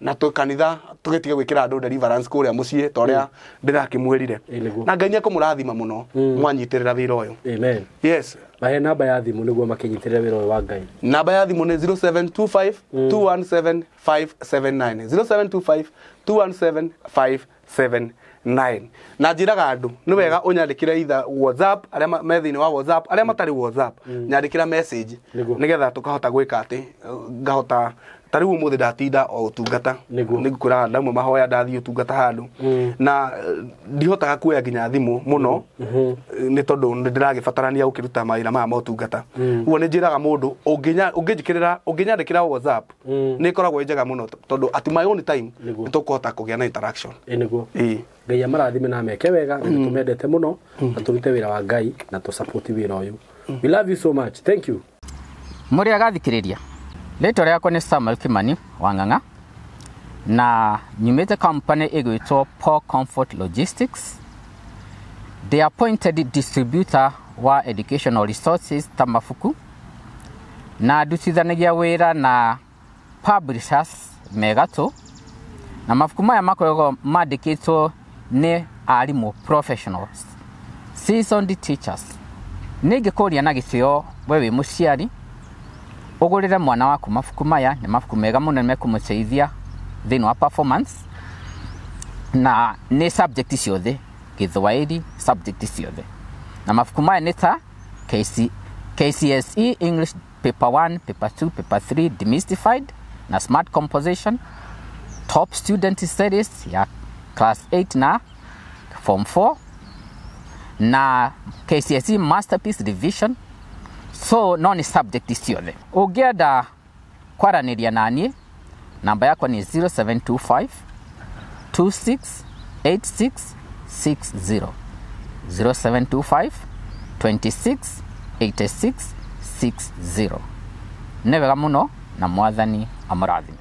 na kanitha tugitige gwikira andu deliverance kuria mucii toria ndirakimwirire na Ngai akumurathima muno mwanyitirira wira uyu amen yes bahe namba ya thimu niguo makinyitirira wira uyu wa Ngai namba ya thimu ni 0725 217 579 0725 217 579 na njiraga andu ni wega unyandikire either WhatsApp aria methini wa WhatsApp aria matari WhatsApp nyandikira message nigetha tukahota gwika ati ngahota tariu umuthi ndatinda o utungata nigukura ndamwe mahoya ndathii utungata handu na ndihotaga kuoya nginya thimu muno ni tondu ndiragibatarania ukiruta mawira ma utungata uo ni njiraga mundu unginyandikira WhatsApp ni koragwo njega muno tondu at my own time nitukuhota kugia na interaction Ngai amarathime na meke wega tumendete muno na turute wira wa Ngai na tu support wira uyu we love you so much thank you muri agathikiriria Leto riakwa ni Samuel Kimani Wanganga na nyumite company igwitwo Paul Comfort Logistics the appointed distributor wa educational resources tamafuku na dutithanagia wira na publishers megato na mafuku maya makoragwo mandikitwo ni arimu professionals seasoned teachers ningikuria na gitio wewe muciari ugurire mwana waku mafuku maya ni mafuku mega muno mekumuteithia thini wa performance na ni subject ciothe Githwairi subject ciothe na mafuku maya ni ta KCSE English paper 1 paper 2 paper 3 demystified na smart composition top student studies ya class 8 na form 4 na KCSE masterpiece revision so non subject ciothe ungienda kwaraniria nanie namba yakwa ni 0725 268660 0725 268660 nĩ wega mũno na mwathani amũrathime